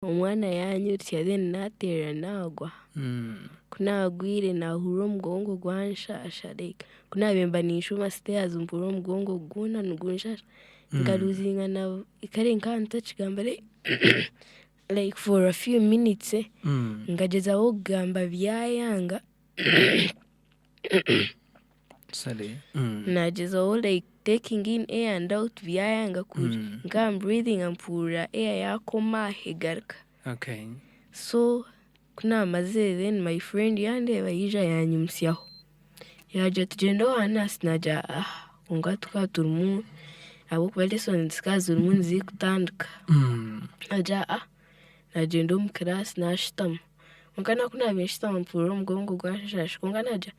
omwana yanyutya then natera nagwa kunagwire nahura omugongo gwanshasha like kunabemba ninshuma stairs mpura omugongo gwona nigunshasha ngaruzinga na kare nkanta kigamba like for a few minutes ngagezaho kugamba byayanga nagezaho like taking in air and out byayanga nga I'm breathing mpura air yakoma hegaruka. Okay. So kunamaze then my friend yandeba yija yanyumsyaho yaje tugenda hanasi naja ungatuka turumu abo kwa lesson zikazi urumu zikutandika naja nagenda mu class nashitama ungana kunabishitama mpura omugongo gwashasha ungana naja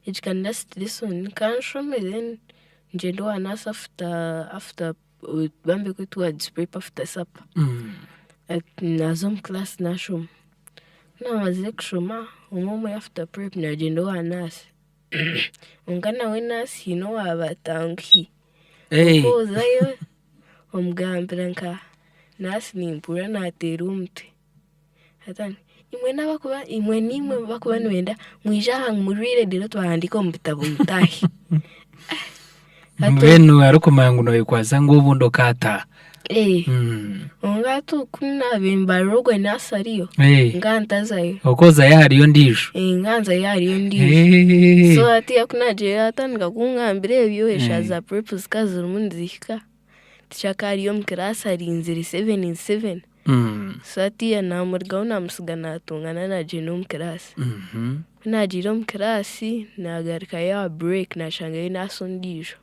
ejikana last lesson kanshome then ngenda hanasi after bambe ko towards prep after supper nazo mu class nashoma namaze kushoma umwe after prep nagenda hanasi ungana we nasi no abatangi kozayo omugambira nka nasi nimpura natera umutwe atani imwe nimwe bakuba nwenda mwija hang murire dero twahandika omubitabo mutahi mbenu arukomangu no ikwaza ngo bundo kata ongatu kuna bimbarogwe nasariyo ngantazayo okoza yariyo ndisho nganza yariyo ndisho so ati yakunaje atanga kungambire ebyo eshaza purpose kazi rumunzika tishakariyo mkrasa arinzire 7 in 7 so ati namurgaho namusigana atungana na jeno mkrasa najiro mkrasi nagarika ya break nashangaye nasondisho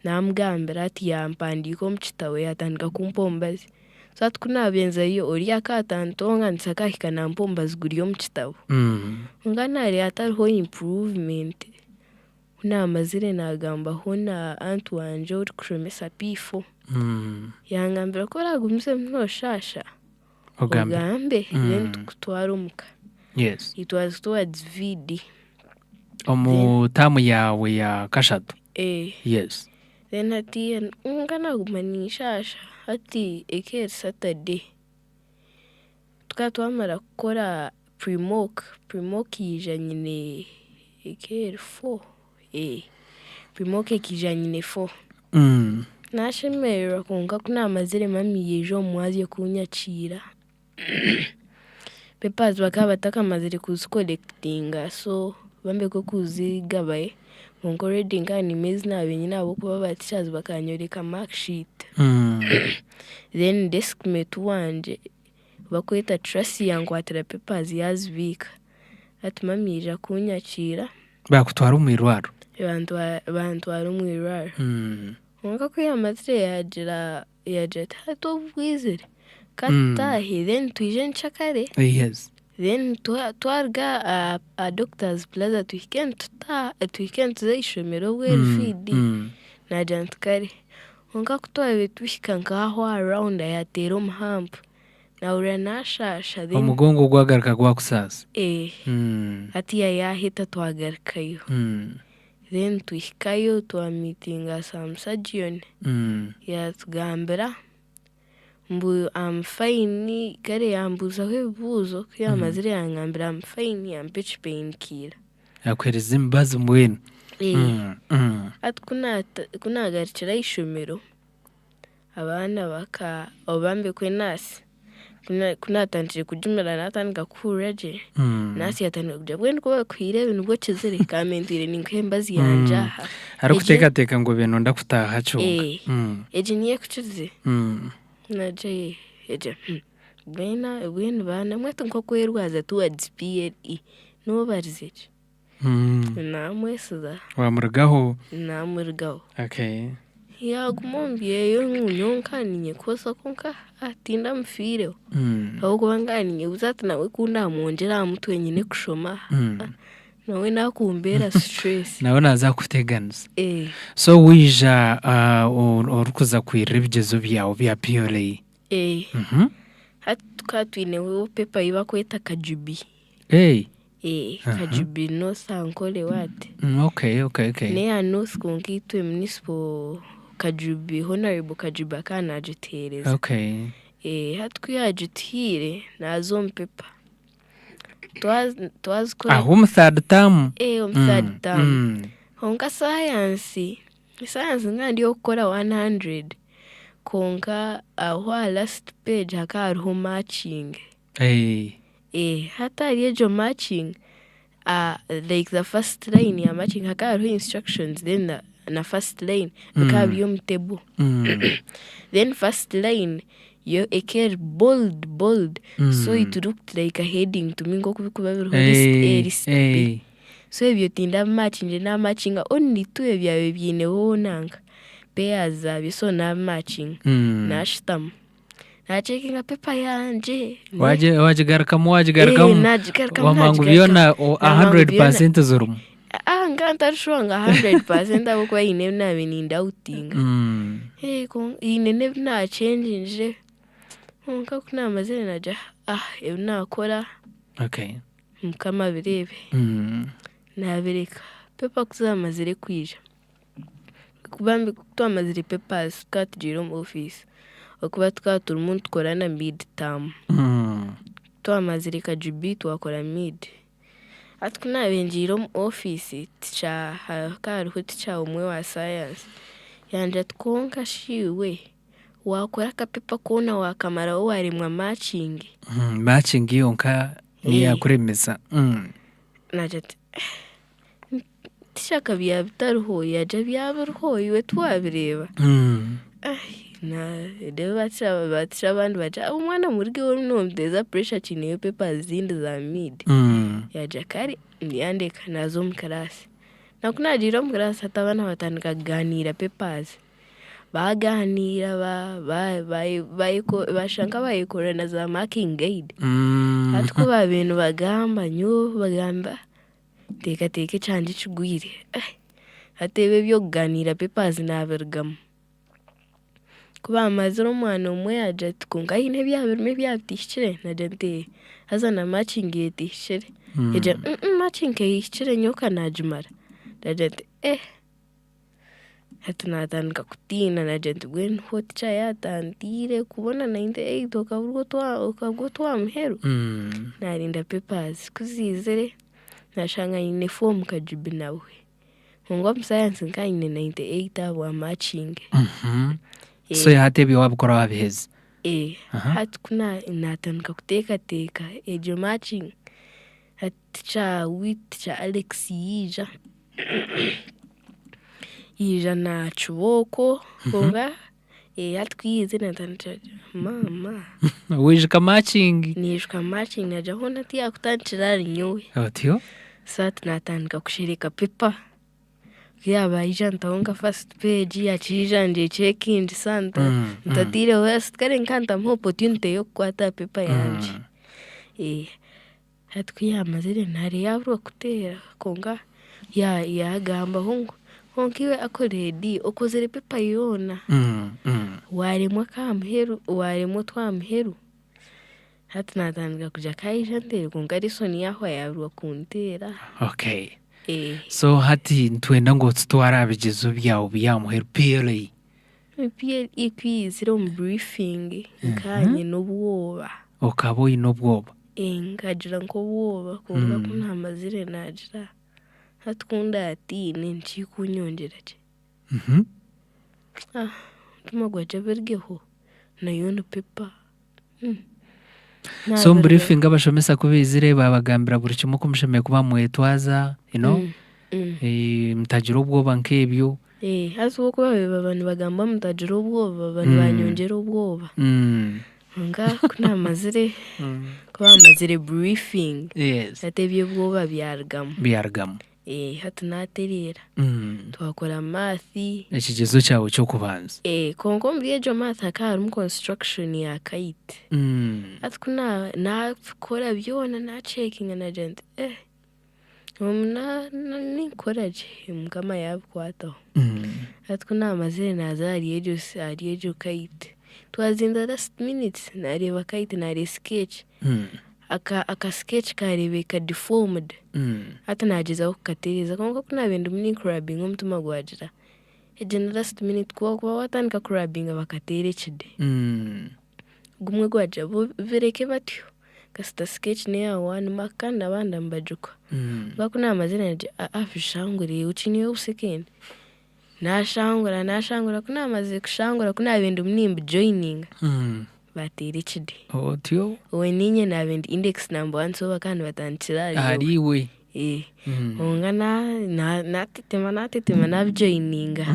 namugambira ati yampandiko mukitawe yatandika kumpombazi so ati kunabenzayo ori akatantonga nsakahika nampombazi guriyo mukitawe ngana ari atariho improvement kunamazire nagamba hona antu wanje uri kushomesa P4 yangambira ko ragumse mnoshasha ogambe then tukutwara umuka. Yes, it was towards VD tamu yawe ya kashatu. Yes. Then ati ngana gumanishasha ati eke Saturday tukatwamara gukora pre-mock yija nyine eke 4 pre-mock yija nyine 4 nashemera kunga kunamazire mami yejo mwazi kunyakira papers bakaba takamazire kuzicollectinga so bambe ko kuzigabaye ngo reading ani mezi nabenye nabo kuba batishaza bakanyoreka mark sheet then desk mate wanje bakweta Tracy yangwatira papers yazibika ati mami yeja kunyakira bakutwara umwirwaro abantu ari umwirwaro ngo kuyamazire yaje tato bwizire katahi then tuje nchakare. Yes. Then twarga a doctor's plaza tuikent zaishomero welfeed na jantkare onga kutwawe tushika ngaho around ayatera omuhampu na ura nashasha then omugongo gwagaruka gwakusasa ati yahita twagarikayo then tushikayo twa meetinga some surgeon yatugambira mbu fine kare yambuzaho ebibuzo kuyamazire yangambira fine yampeach pain killer akwereza imbazo mwene ati kunagarikira ishomero abana baka obambe kwe nasi kunatandire kujumira natandika kuraje nasi yatandika kuja bwene ko bakwire ibintu bwo kizire kamentire ninkembazi yanja arukuteka ngo beno ndakutaha cyo eje niye kuchize naje eje bwene bana mwetu nko kwerwaza towards PLE no barizije namwesiza wamurgaho okay yagumombiyeyo nkunyonkaniye kosa konka atinda mfireho ahubwo banganiye uzati nawe kunda mwongera mutwe nyine kushoma nawe nakumbera stress nawe naza kuteganza so wija orukuza kwirira ibigezo byawe bya PLE hatukatwine wewe paper iba kweta kajubi kajubi no sankole wate okay ne ano skongitwe municipal kajubi honorable kajubi kana agitereza hati kuyajutire nazo mpepa twazikora aho third term third term honka science ngandi yokukora 100 konka aho last page hakariho matching hata hariyo ejo matching like the first line ya matching hakariho instructions then na first line bikaba mu table then first line yo eker bold so it looked like a heading to me kuba list B. So ebyo tinda matching na matching only two ebyawe byineho nanka pairs biso na matching na shitam na checking paper yanje wajigarukamo wamangu byona 100% zurumu nganta shonga 100% abo kwa ine nabe ni doubting ine na change nje nka kuna mazene naja nakora kama birebe nabireka pepa kuzamazire kwija kubambi twamazire papers twatujira mu office okuba twatura umuntu tukorana mid term twamazire kajubi twakora mid atukuna benjira mu office ticha kariho ticha umwe wa science yanje tkonka shiwe wakora kapepa kona wakamara warimwa matching yonka niya kuremeza najati tishaka byabitaruho yaje byabaruho iwe twabireba na deba batisha abandi baca umwana muri wo nomdeza pressure chine papers zindi za mid yaje kari ndiyandeka nazo mu class nakunagira mu class hatabana batandika ganira papers baganira bashanga bayikora na za marking guide hatko babintu bagamba nyo bagamba teka canje cugwire hatebe byo kuganira papers nabergamo kuba amaziro mwana umwe yaje tukunga ine byabirme byabitishire na dente hazana matching yetishire eje matching yetishire nyoka najumara dente hatunatandika kutina na dente gwen hotcha yatandire kubona 98 ukagotwa mheru narinda papers kuzizere nashanga ine form kajubi nawe ngo science ngine 98 abo matching so yatebi wabukora wabiheze hatukuna natandika kuteka ejo matching haticha cha Alex yija na chuboko konga hatukwize natandika mama wijika matching nijika matching naja hona tia kutanchira nyowe otyo sat natandika kushirika paper yaba ijantaonga first page ya chijanje check-in santa ntatire west kare nkanta mo opportunity yo kwata paper yanje hatukiyamazire ntari yabro kutera konga ya gamba honkiwe akoredi okozere paper yona waremwa kamheru waremwa twamheru hatunatandika kuja kaijandere konga risoni yaho yabro kuntera so hati ntwenda ngo tutwara abigezo byawo byamuhera PLA ikwiziro mu briefing nkanye n'ubwoba okaboyi n'ubwoba ngagira ngo bwoba kuvuga ko nta mazire nagira hatkunda ati nenchi kunyongera cye tumagwaje bergeho nayo no paper so briefing abashomesa kubizire babagambira buri kimwe kumushemeye kuba mwetwaza mtagira ubwoba nkebyo hazo kuba abantu bagamba mtagira ubwoba abantu banyongera ubwoba nga kuna mazire kuba mazire briefing atebye ubwoba byargamo hatunaterera twakora mathi ekigezo cyawe cyo kubanza kongo mbyejo math akari mu construction ya kite atukuna nakora byona na checking na agent ninkoraje mukama yabikwataho atukuna amazire nazari ejo kite twazinda last minute nareba kite nare sketch aka sketch karebeka deformed hata nagiza kukatereza kongo kuna bintu mini crabbing umutuma gwagira eje last minute kwa watandika crabbing bakaterekide gumwe gwaja bereke batyo kasita sketch ne ya one makanda abandi mbajuka bakuna amazina yaje afishangure uchiniye usekeni nashangura kuna amaze kushangura kuna bintu mnimba joining batira ikidi otyo weninye na bintu index number 1 so bakandi batantira ariwe ungana natetema na joininga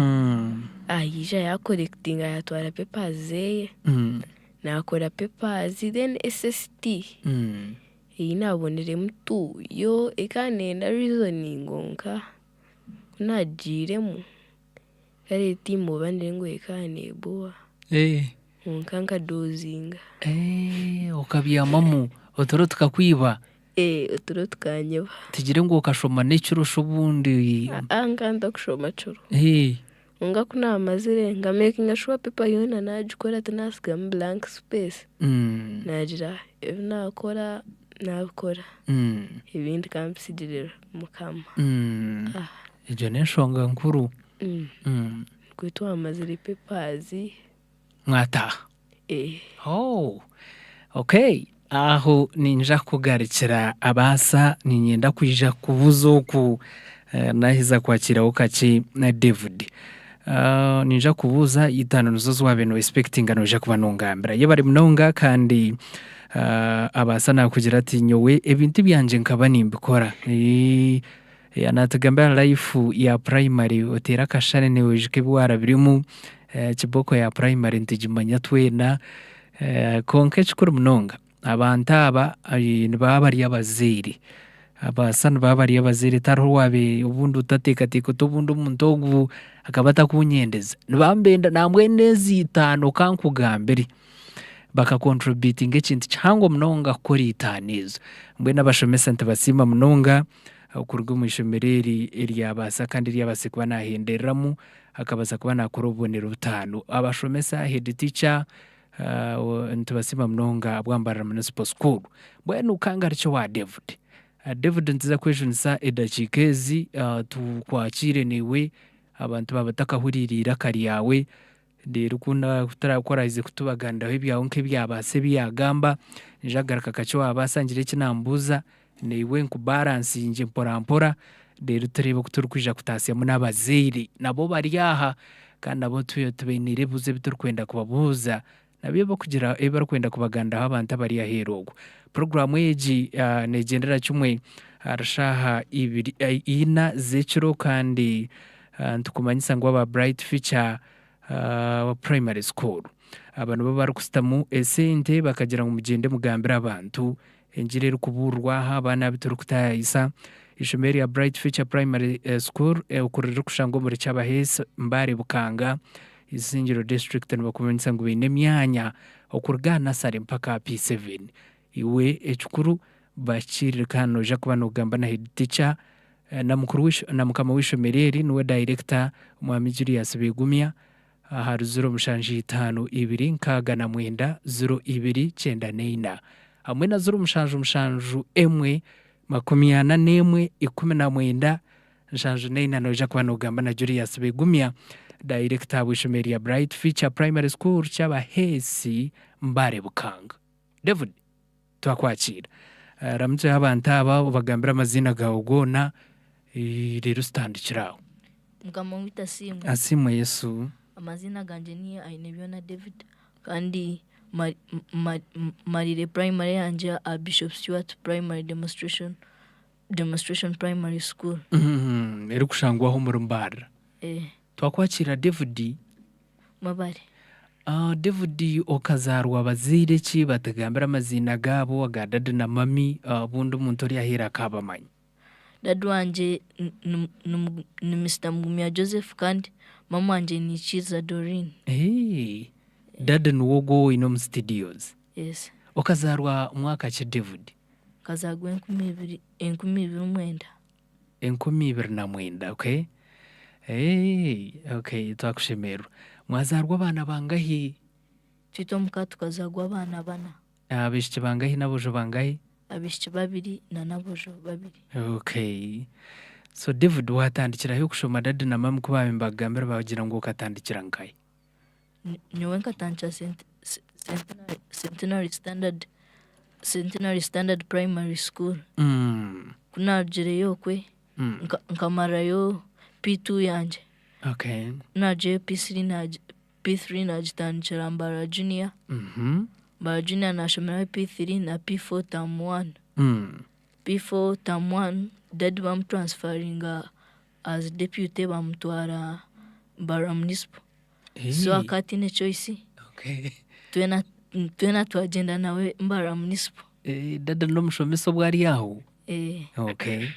ayija ya collectinga yatwara papers zeye nakora papers then SST inabonere mtu yo ikanenda reasoning ngonka kunagiremu kare timu bande ngo ikane boa nkanka dozinga ukabyamamu otoro tukakwiba otoro tukanyeba tugire ngo ukashoma n'icurusho ubundi ankanda kushoma curo unga kuna amazire nga making sure paper yona najikora tanasiga blank space nagira nakora ibindi kampisigirira mukama ibyo n'inshonga nkuru kwitwa amazire papers mwataha okay aho ninja kugarikira abasa ninyenda kwija kubuza oku nahiza kwakira okachi na David ninja kubuza itano nuzo wabeno expecting anoja kuba nongambira ye bari munonga kandi abasa nakugira ati nyowe ebintu byanje nkaba nimbikora anatagambira life ya primary otera kashane ne wejike bwara birimu kiboko ya primary ntijimanya twena konke chikuru munonga abantu aba bari abaziri abasana bari abaziri taro wabe ubundi utatekateka ubundi umuntu ogu akabata kunyendeza nibambenda namwe nezi 5 kankugambiri baka contributing ekintu cyangwa munonga kuri itanizo mbwe nabashomesa ntibasima munonga okuruga mu ishomereri eryabasa kandi ryabasikuba nahendereramu akabaza kuba nakora ubonero 5 abashomesa head teacher ntibasima munonga abwambara municipal school mbwe nukangara cyo wa David ntiza questionsa edachikezi tukwakire niwe abantu babatakahurira kari yawe rero kuna kutarakora ize kutubagandaho ibyawo nk'ibyabase byagamba njagaraka kacho abasangire kinambuza niwe nkubalance inje mpora rero tureba kuturkwija kutasiya mu nabaziri nabo bari aha kandi abo tubenire buze biturkwenda kubabuza nabyo kugira ebara kwenda kubagandaho abantu bari aherogo program eji negendera cyumwe arashaha ina zeciro kandi ntukumanyisa ngo aba bright future primary school abantu baba barukustamu esente bakagira ngo mugende mugambira abantu enjire kuburwa abana biturukutayisa ishomeri ya bright future primary school ukurira kushango muri cyabahese mbare bukanga izingiro district n'abakumanyisa ngo bine myanya okurgana sare mpaka P7 iwe echukuru bachiri kano ja kuba nogamba na head teacher na mukuru na mukama w'ishomereri niwe director umwamijiri yasubigumya hari 0 nkaga na mwenda 0294 hamwe na 0 emwe 14 nshanju neina noja kuba nogamba na Julius Begumya director w'ishomeri ya Bright Future Primary School cy'abahesi mbare bukanga. David twakwakira ramutse abantu aba bagambira amazina gawe gona rero standikiraho mugama wita simu asimu Yesu amazina ganje ni Ainebiona David kandi marire primary yanje a Bishop Stewart Primary Demonstration Primary School rero kushangwaho mu rumbara twakwakira David mabare David okazarwa abazire ki batagambira amazina gabo aga dad na mami bundi umuntu uri ahera kabamanya dad wanje ni Mr. Mugumya Joseph kandi mama wanje ni Chiza Doreen dad nuwogo ino studios yes okazarwa umwaka ki David kazagwa 2029 okay okay twakushemerwa mwazarwa abana bangahi twito mukatu kazagwa abana bana abishye bangahi nabojo bangahi abishye 2 na nabojo 2 okay so David watandikira yo kushoma dad na mama kuba mbagambira bagira ngo katandikira nkai nyowe nkatandikira Centenary Standard Primary School. Kunagireyo kwe nkamarayo P2 yanje. Okay. Nagireyo P3 nagitandikira Mbara Junior. Mbara Junior nashomerayo P3 na P4 term 1. P4 term 1 dad transferringa as deputy bamutwara Mbara Municipal. So akati ne choice. Okay. Twena twagenda nawe Mbara Municipal. Dada ndo mushomeso bwari yaho. Okay.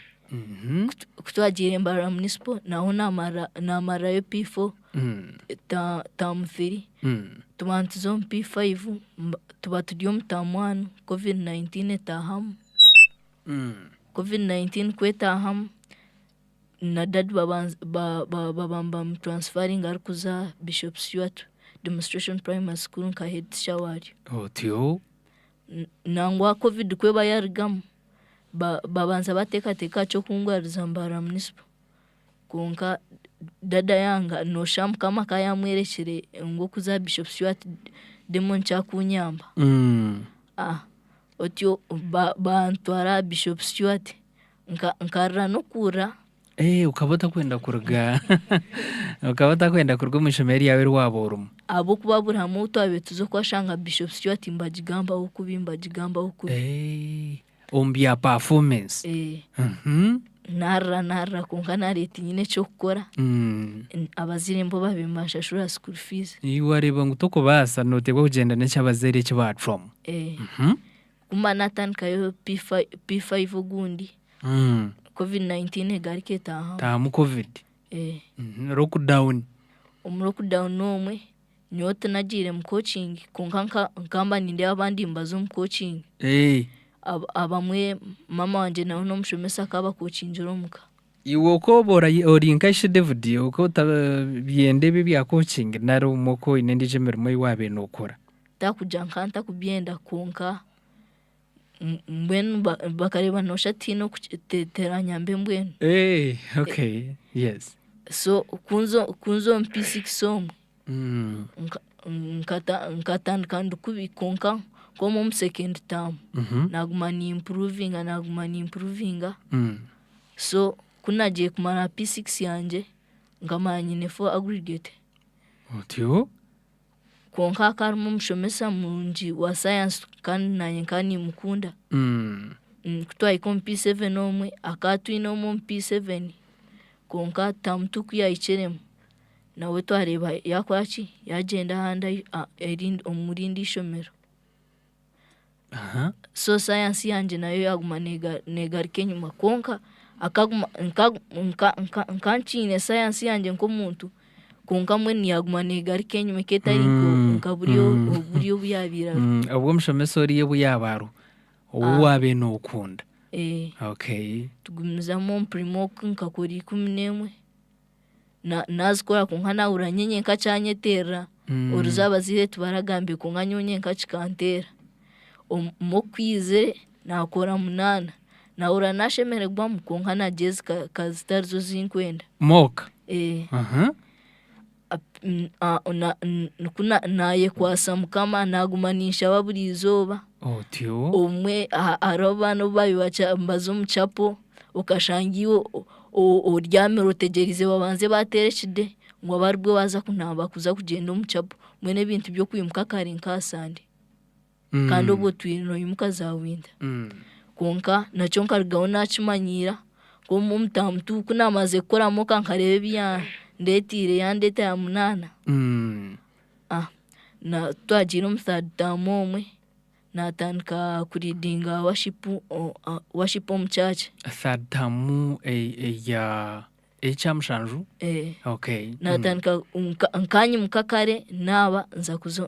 Kutwagire Mbara Municipal naho namarayo P4 term 3. Tubantuzo P5 tuba turiyo mu term 1 COVID-19 etahamu. COVID-19 kwetahamu na dad babamba transferring arikuza Bishop Stewart Demonstration Primary School nka head teacher wari. Otyo. Nangwa COVID kweba yarigamu babanza bateka cyo kungwariza Mbara Municipal. Konka dada yanga no sham kama kaya mwerekere ngo kuza Bishop Stewart Demon Chakunyamba. Otyo bantwara Bishop Stewart nkarra nokura. Ukabota kwenda kuruga. Ukabota kwenda kuruga umushomeri yawe Rwaborumu. Abo kubabura muto abetuzo kwashanga Bishop Stewart mbagigamba okubi. Ombia performance. Narra kunkana leti nyine cyo gukora. Abazirembo babimashashura school fees. Iwareba ngutoko basa notebwa kugenda n'cyabazere cy'abatrom. Kuma natankayo P5 gundi. COVID-19 garike taha. Tamu COVID. Lockdown. Lockdown nomwe nyote nagire mu coaching kunkanka nkamba ninde abandi mbazo mu coaching. Abamwe mama wanje naho no mushomesa akaba coachingiro muka. Iwo ko bora orinkashe David uko tabyende bya coaching nari umoko inendije mirimo yiwabe nokora. Takujankanta kubyenda kunka mbwenu bakareba no shati no kuteranya mbwenu. Okay, yes. So kunzo P6 som. Nkatandika ndukubikonka komo mu second term. Naguma ni improving. So kunagiye kumara P6 yanje ngamanya nyine for aggregate. Otyo. Konka karimo mushomesa munji wa science kandi nanye kani mukunda. Kutwaye kom P7 nomwe akatwina mu P7. Konka tamtuku ya icheremu. Nawe twareba yakwaki yagenda handa omurindi shomero. So science yanje nayo yaguma negarike nyuma konka akaguma nkanchine science yanje nko muntu konka mwe niyaguma negarike nyuma ketari nkaburiyo buyabira. Ubwo mushomesori yebuyabaro uwabe no ukunda. Okay. Tugumizamo primo nkakori 11 nazikora kunkana uranyenye nkacanyetera uruzaba zire tubaragambe kunkanyonye nkacikantera mokwize nakora 8 na uranashemererwa mukonkana Jessica kazitarizo zinkwenda moka. Kuna naye kwasa mukama nagumanisha baburi izoba. Otyo. Omwe arobano babibacha mbazo muchapo ukashangiwo uryame rotegerize babanze batereshide ngo barwe baza kunamba kuza kugenda umuchapo mwene bintu byo kwimuka kare nkasande. Kandi ubwo twino yimuka zawinda. Konka nacyo nkargaho nakimanyira ko mu mtamtu kunamaze kora moka nkarebe bya ndetire yandeta ya 8. Na twagira umthadamo omwe natandika kuridinga worship mu church. Thadamu ya echamshanju. Okay. Natandika nkanyi mukakare naba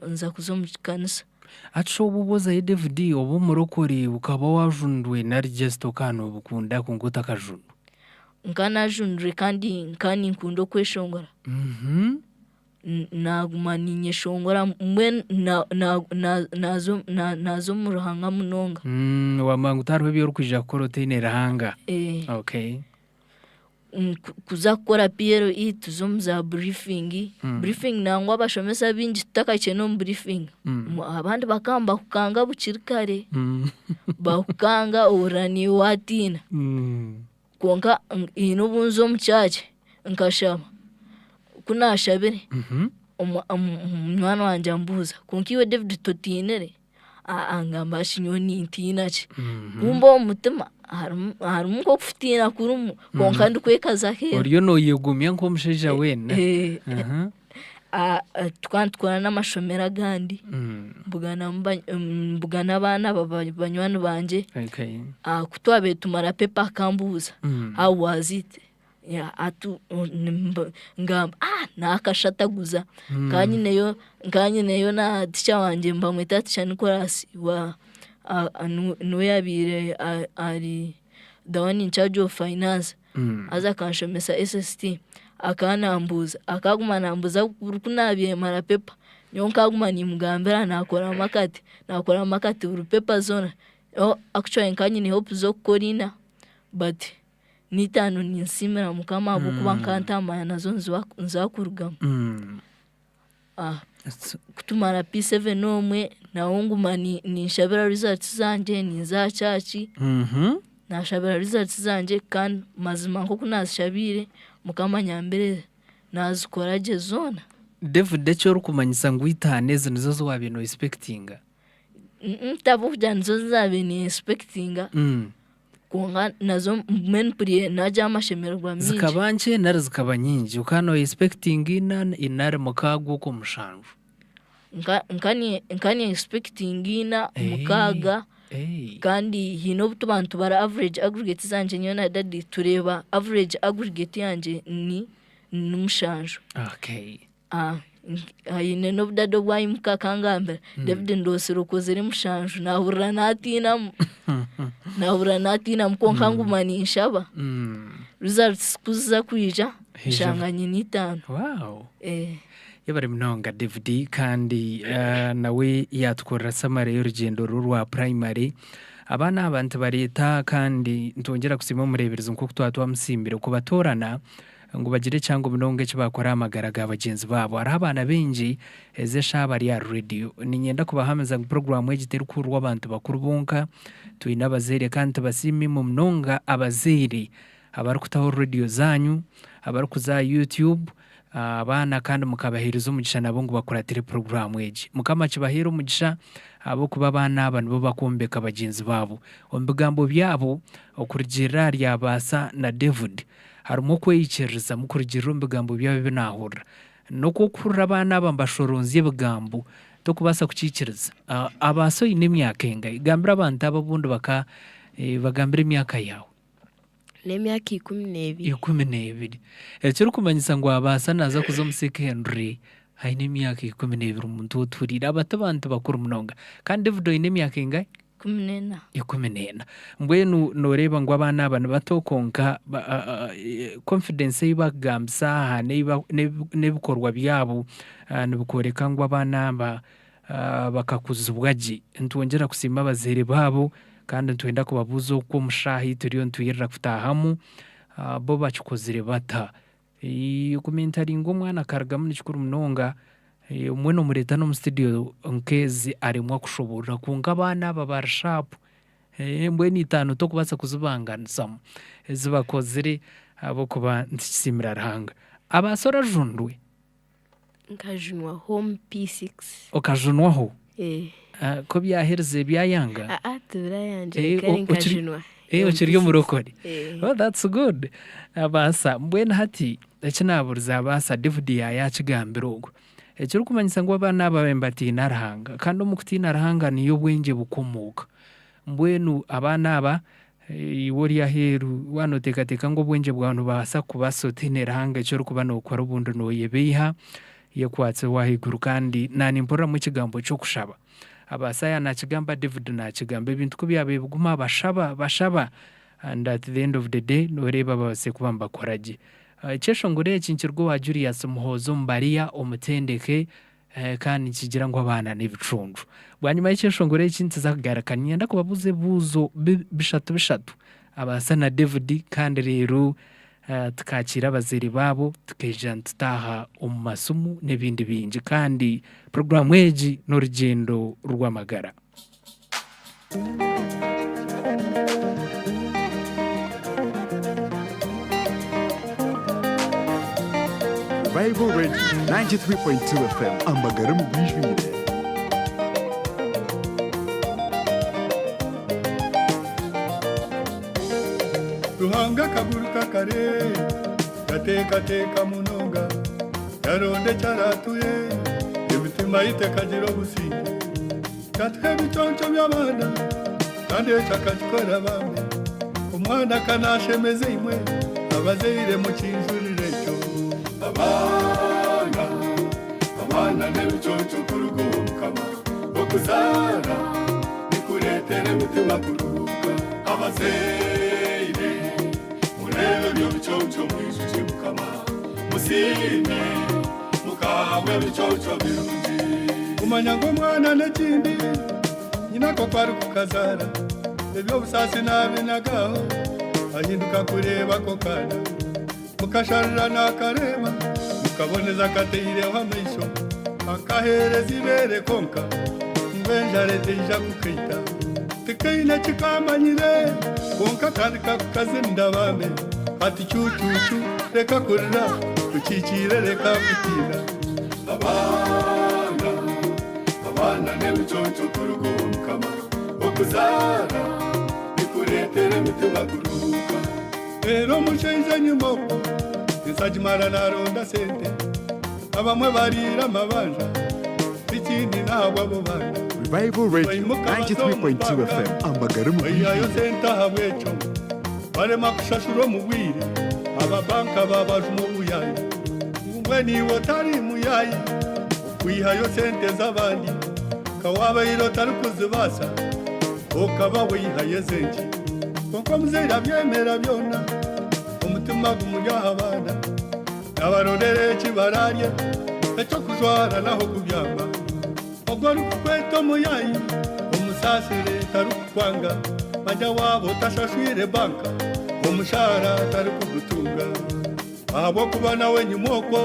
nza kuzo mu kanisa. Acho buboza David obo murokori ukaba wajundwe na register kano bukunda kunguta kajundu. Nkana jundre kandi nkani nkundo kweshongora. Naguma ninyeshongora mwe nazo muruhanga munonga. Wamangu tarwe byo rukija korote nerahanga. Okay. kuza kukora PLE tuzo za briefing briefing nangwa abashomesa bingi tutakakene mu briefing abandi bakamba kukanga bukiri kare bakukanga orani watina konka ino bunzo mucyake nkashaba kunashabire umwana wanje ambuza konka iwe David totinere angamba shinyoni ntinache kumba umutima harimu ko kufitina kurumu konka ndikwekaza hera oriyo no yegumya nko musheja wena tukantwara n'amashomera gandi mbugana abana banywani banje kutwabe tumara pepa kambuza how was it ngamba nakashataguza kanye neyo na teacher wanje mbamwita teacher Nicholas wa no yabire ari the one in charge of finance aza kanshomesa SST akanambuza akaguma nambuza kunabye mara pepa nyonka aguma nimugambira nakora makati uru pepa zona actually kanye ne hope zo korina but nitano ninsimira mukama abo kuba nkantama nazo nzakurugama kutumara P7 nomwe naunguma nishabira results zanje niza chachi nashabira results zanje kandi mazima nko kunashabire mukama nyambere nazikoraje zona David cyo rukumanyisa ngwitaneze nizo zo wabino expectinga tabo kujanizo zabini expectinga konga nazo men priye naja amashemerwa mingi zikabanje nari zikaba nyingi ukano expecting inare mukago ko mushanju nkani expecting ina mukaga kandi hino butubantu bara average aggregate zanje nyona dadi tureba average aggregate yanje ni numushanju ayine no budado bwa imuka kangambere David ndosero kozere mushanju nahurira natina mkonka ngumani nshaba results kuza kwija shanganye nitano yabari mnonga David kandi nawe yatkorera samare y'urugendo rwa primary abana abantu bareta kandi ntongera kusima murebereza nko twatwa musimbire kubatorana ngo bagire cyangwa binonge cyo bakora amagaraga abagenzi babo ari abana benji eze shabari ya radio ni nyenda kubahameza program y'igitero kuru w'abantu bakuru bonka tuyina bazere kandi basimi mu mnonga abazeri abari kutaho radio zanyu abari kuza YouTube abana kandi mukabahiriza umugisha nabo ngo bakora tele program eji mukama kibahira umugisha abo kuba abana abantu bo bakombeka abagenzi babo ombigambo byabo okurugira ryabasa na David harimo kweyicereza mukurugirira ombigambo byabo binahura no kukurura abana bambashoronzi y'ebigambo to kubasa kucikiriza abaso inemyaka enga igambira abantu ababundi bagambira imyaka yawe n'imyaka 12 ekiro kumanyisa ngo abasa naza kuzo mu secondary haine imyaka 12 umuntu uturira abantu bakuru munonga kandi David inemyaka enga 14 mbwenu noreba ngo abana abantu batokonka confidence y'ibagambisa nebikorwa byabo nibukoreka ngo abana bakakuzubwaji ntwongera kusima abazere babo kandi ntwenda kubabuza uko mushahi turiyo ntuyirira kutahamu bo bacukozire bata commentary ngo mwana karga muri chikuru munonga umweno mureta no mu studio nkezi arimwa kushobora kunga abana babarsharp mbweni itanu to kubasa kuzubanganisamo zibakozire abo kuba ntisimira rahanga abasora jundwe nkajunwa home P6 okajunwaho ko byahereze byayanga turayanje kare nkajunwa ukiriyo murokore that's good abasa mbwena hati ekinaburiza abasa David yakigambira ubwo ekiro kumanyisa ngo abana babembati narahanga kandi umukutina rahanga niyo bwenge bukomoka mbwenu abana aba iwori yaheru wanotekateka ngo bwenge bwantu basa kubasotenera hanga cyo kuba no kwa rubundo no yebeha yekwatse wahiguru kandi nani mpora mu kigambo cyo kushaba abasaya na kigamba David na kigamba ibintu kubyabe buguma bashaba and at the end of the day no reba base kubamba koraje cyesho ngure ekinkirgo wa Julius Muhozo mbariya omutendeke kandi kigira ngo abana n'ibicundu bwanyuma y'cyesho ngure ekinti zakagaraganya ndakubabuze buzo bishatu abasa na David kandi rero tukakira abazeire babo tukaija tutaha omu masumu n'ebindi bingi kandi porogaramu egi n'orugyendo rw'amagara. Bible Radio 93.2 FM Amagara mu Bwijwire. Ruhanga kaguruka kare gateka munonga yaronde cyaratuye imitima yitekagira ubusinge gatwe biconco by'abana kandi cyakakikora bamwe umwana kanashemeze imwe abazeire mu kinjurire cyo abana n'ebiconco kurugo mukama okuzara bikuretere mutima kuruka abazeire murebe byo biconco mwijuje mukama musime mukahabwe biconco birungi kumanya ngo mwana n'ekindi nyina ko kwari kukazara ebyo busasi nabinagaho ahinduka kureba ko kana mukasharira n'akareba mukaboneza akateyireho amaisho akahereza ibere konka ngwenjarete ija kukita tekaina chikamanyire konka kandi kakukazinda bame ati chuchuchu reka kurira tuchikire reka kutina abana n'ebiconco kurugo mukama okuzara bikuretere mitima kuruka rero mushenje nyumoko isajimara naronda sente abamwe barira amabanja ikindi ntabwo abo bana Bible Radio 93.2 FM Amagara mu Bwijwire. Ayo Bwijwire. senta habwecho barema kushashura mu bwire ababanka babaje mu buyayi umwe niwo tari muyayi kwihayo sente z'abandi kawaba irotari kuzibasa okaba wihaye zenji konko muzera byemera byona umutima gumuryaha abana abarorere kibararye ecyo kujwara naho kubyamba ogora ukweto muyayi umusasire taru kwanga majya wabo tashashwire banka umushara taru kugutunga abo kuba nawe nyumoko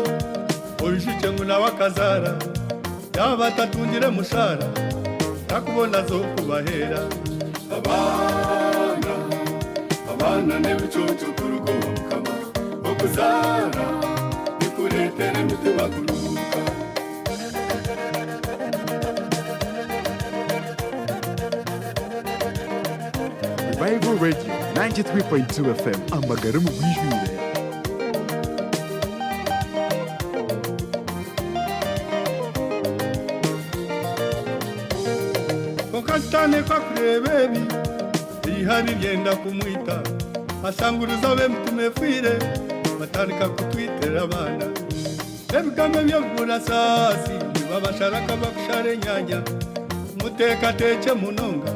uyishike ngo nawe akazara yaba tatungire mushara takubona zo kubahera abana n'ebiconco kurugo mukama okuzara bikuretere mitima kuruka Bible Radio 93.2 FM Amagara mu Bwijwire. kokatane kakurebebi ihari byenda kumwita asanguruza be mtumefire batandika kutwitera abana ebigame byo burasasi babasharaka bakushare nyanya muteka teke munonga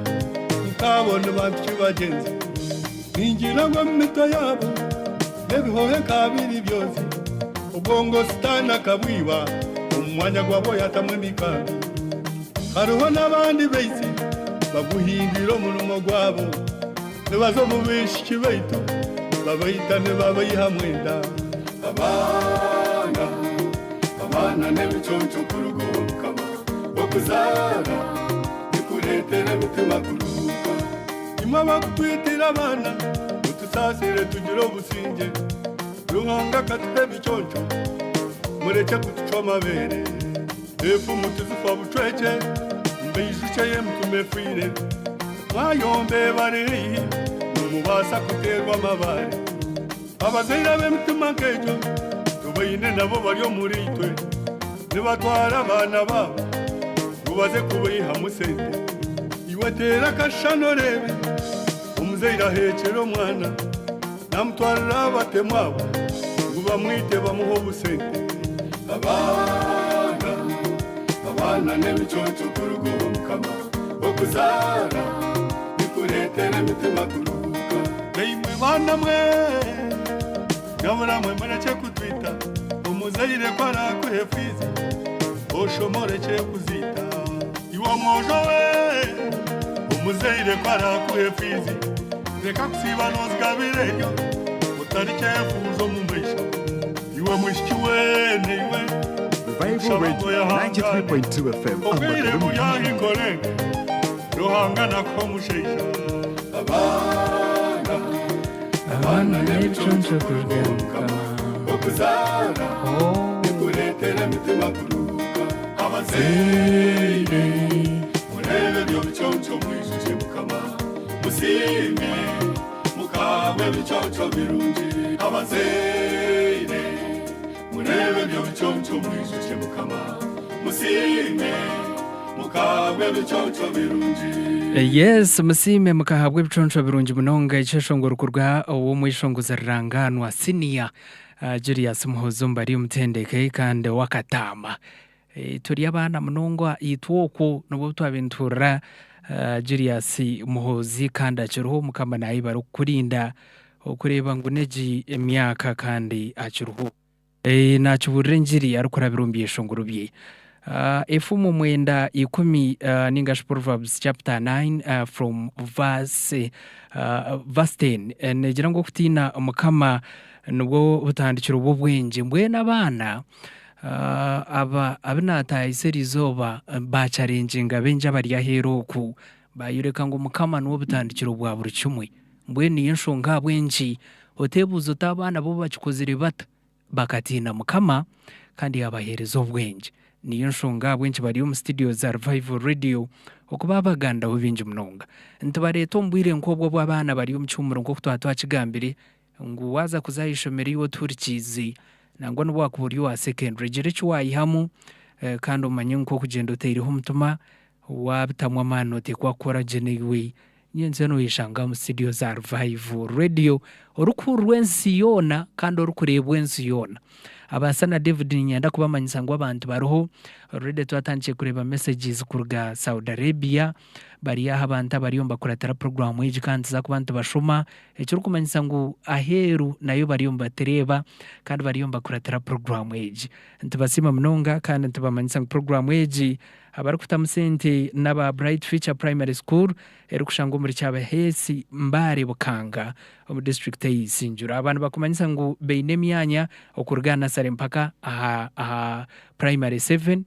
ukabona bantu bagenzi ningira ngo mito yabo nebihohe kabiri byose ubongo stana kabwiba umwanya gwabo yatamwimika hariho n'abandi bese baguhindira umurumo gwabo nibazo mu bishiki baitu babayitane babayihamwenda abana n'ebiconco kurugo mukama okuzara bikuretere mitima kuruka imwe bakutwitira abana utusasire tugire obusinge ruhanga katuhe biconco mureke kutuca amabere efu mutuzifa bucweke mbeijucheye mtumefire mwayombe barihi numubasa kuterwa amabare abazeira b'emitima nkejo tubayine nabo baryo muri twe nibatwara abana babo ubaze kubiha musente iwatera kashano rebe umuzeira hecero mwana namutwarira batemwabo ngo bamwite bamuho busente abana n'ebiconco kurugo mukama okuzara bikuretere mitima kuruka nemwe bana mwe nyabura mwe mureke kutwita umuzeire kwarakuhe fizi oshomoreke kuzita iwa mwojo we umuzeire kwarakuhe fizi reka kusiba nozgabireyo atari cyefuzo mu mwisho iwe mushiki wene iwe Revival Radio 93.2 FM ubwire Amagara buyahingore ruhangana ko musheja abana n'ibicuncu kuruhuka okuzara nikuletera imitima kuruhuka abazeye murebe byo biconco mwijije mukama musime mukawe biconco birungi abazeye murebe byo biconco mwijije mukama musime mukawe biconco birungi. Yes, musime mukahabwe biconco birungi munonga iceshongoro kurwa uwo mwishongoza riranganwa senior Julius Muhozo mbari umutendeke kandi wakatama turi abana munongwa yitwoko no twabentura Julius Muhozi kandi aciruho mukama nayi baro kurinda okureba ngo neji emyaka kandi aciruho nacuburire njiri arukora birumbiye shongoro bye efumu mwenda 10 ningash Proverbs chapter 9 from verse 10 negira ngo kutina mukama nubwo butandikira ububwenge mbwe nabana abinata iserizoba ba challenging abenja bari yaheroku bayureka ngo mukama nuwo butandikira ubwa buri cyumwe mbwe ni inshonga bwenji otebuzo tabana bo bakikozire bata bakatina mukama kandi yabahereza ubwenge niyo nshonga bwenji bari mu studio za Revival Radio okuba baganda ubinje munonga ntibareto mbwire nkobwo bw'abana bari mu cyumuro ngo twatwakigambire ngo waza kuzayishomera iyo turikizi nangwa no bwakuburi wa secondary gire cyo wayihamu kandi umanye nko kugenda utiriho umutuma wabitamwa manote kwakora genewe nyenze no yishanga mu studio za Revival Radio orukurwensi yona kandi orukurebwensi yona abasana David nyanda kubamanyisa ngo abantu baroho already twatangiye kureba messages kurga Saudi Arabia bari yaha abantu bariyomba kuratara program y'iji kandi za kubantu bashoma ecyo kumanyisa ngo aheru nayo bariyomba tereba kandi bariyomba kuratara program y'iji ntibasima munonga kandi ntibamanyisa ngo program y'iji abari kutamusente n'aba Bright Future Primary School erukushango muri cyaba hesi mbare bukanga mu district y'Isinjura abantu bakumanyisa ngo beine myanya okurgana sare mpaka aha primary 7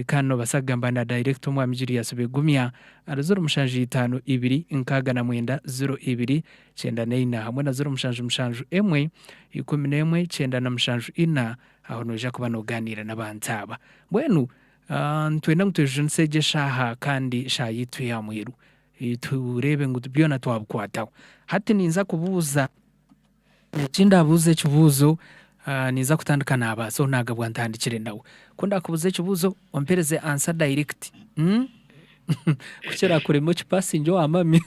kano basagamba na director mu amijiri yasubegumya arazuru umushanju 52 inkaga na mwenda 02 cenda neina hamwe na 0 umushanju emwe 11 cenda na umushanju ina aho noja kuba noganira n'abantaba bwenu ntwenda ngutuje nseje shaha kandi shayitu ya mwiru turebe ngo tubyona twabukwataho hati ninza kubuza cinda buze kibuzo niza kutandukana abaso nagabwa ntandikire nawe kunda kubuze kibuzo ompereze answer direct kuchera kuremo kipasinjo amami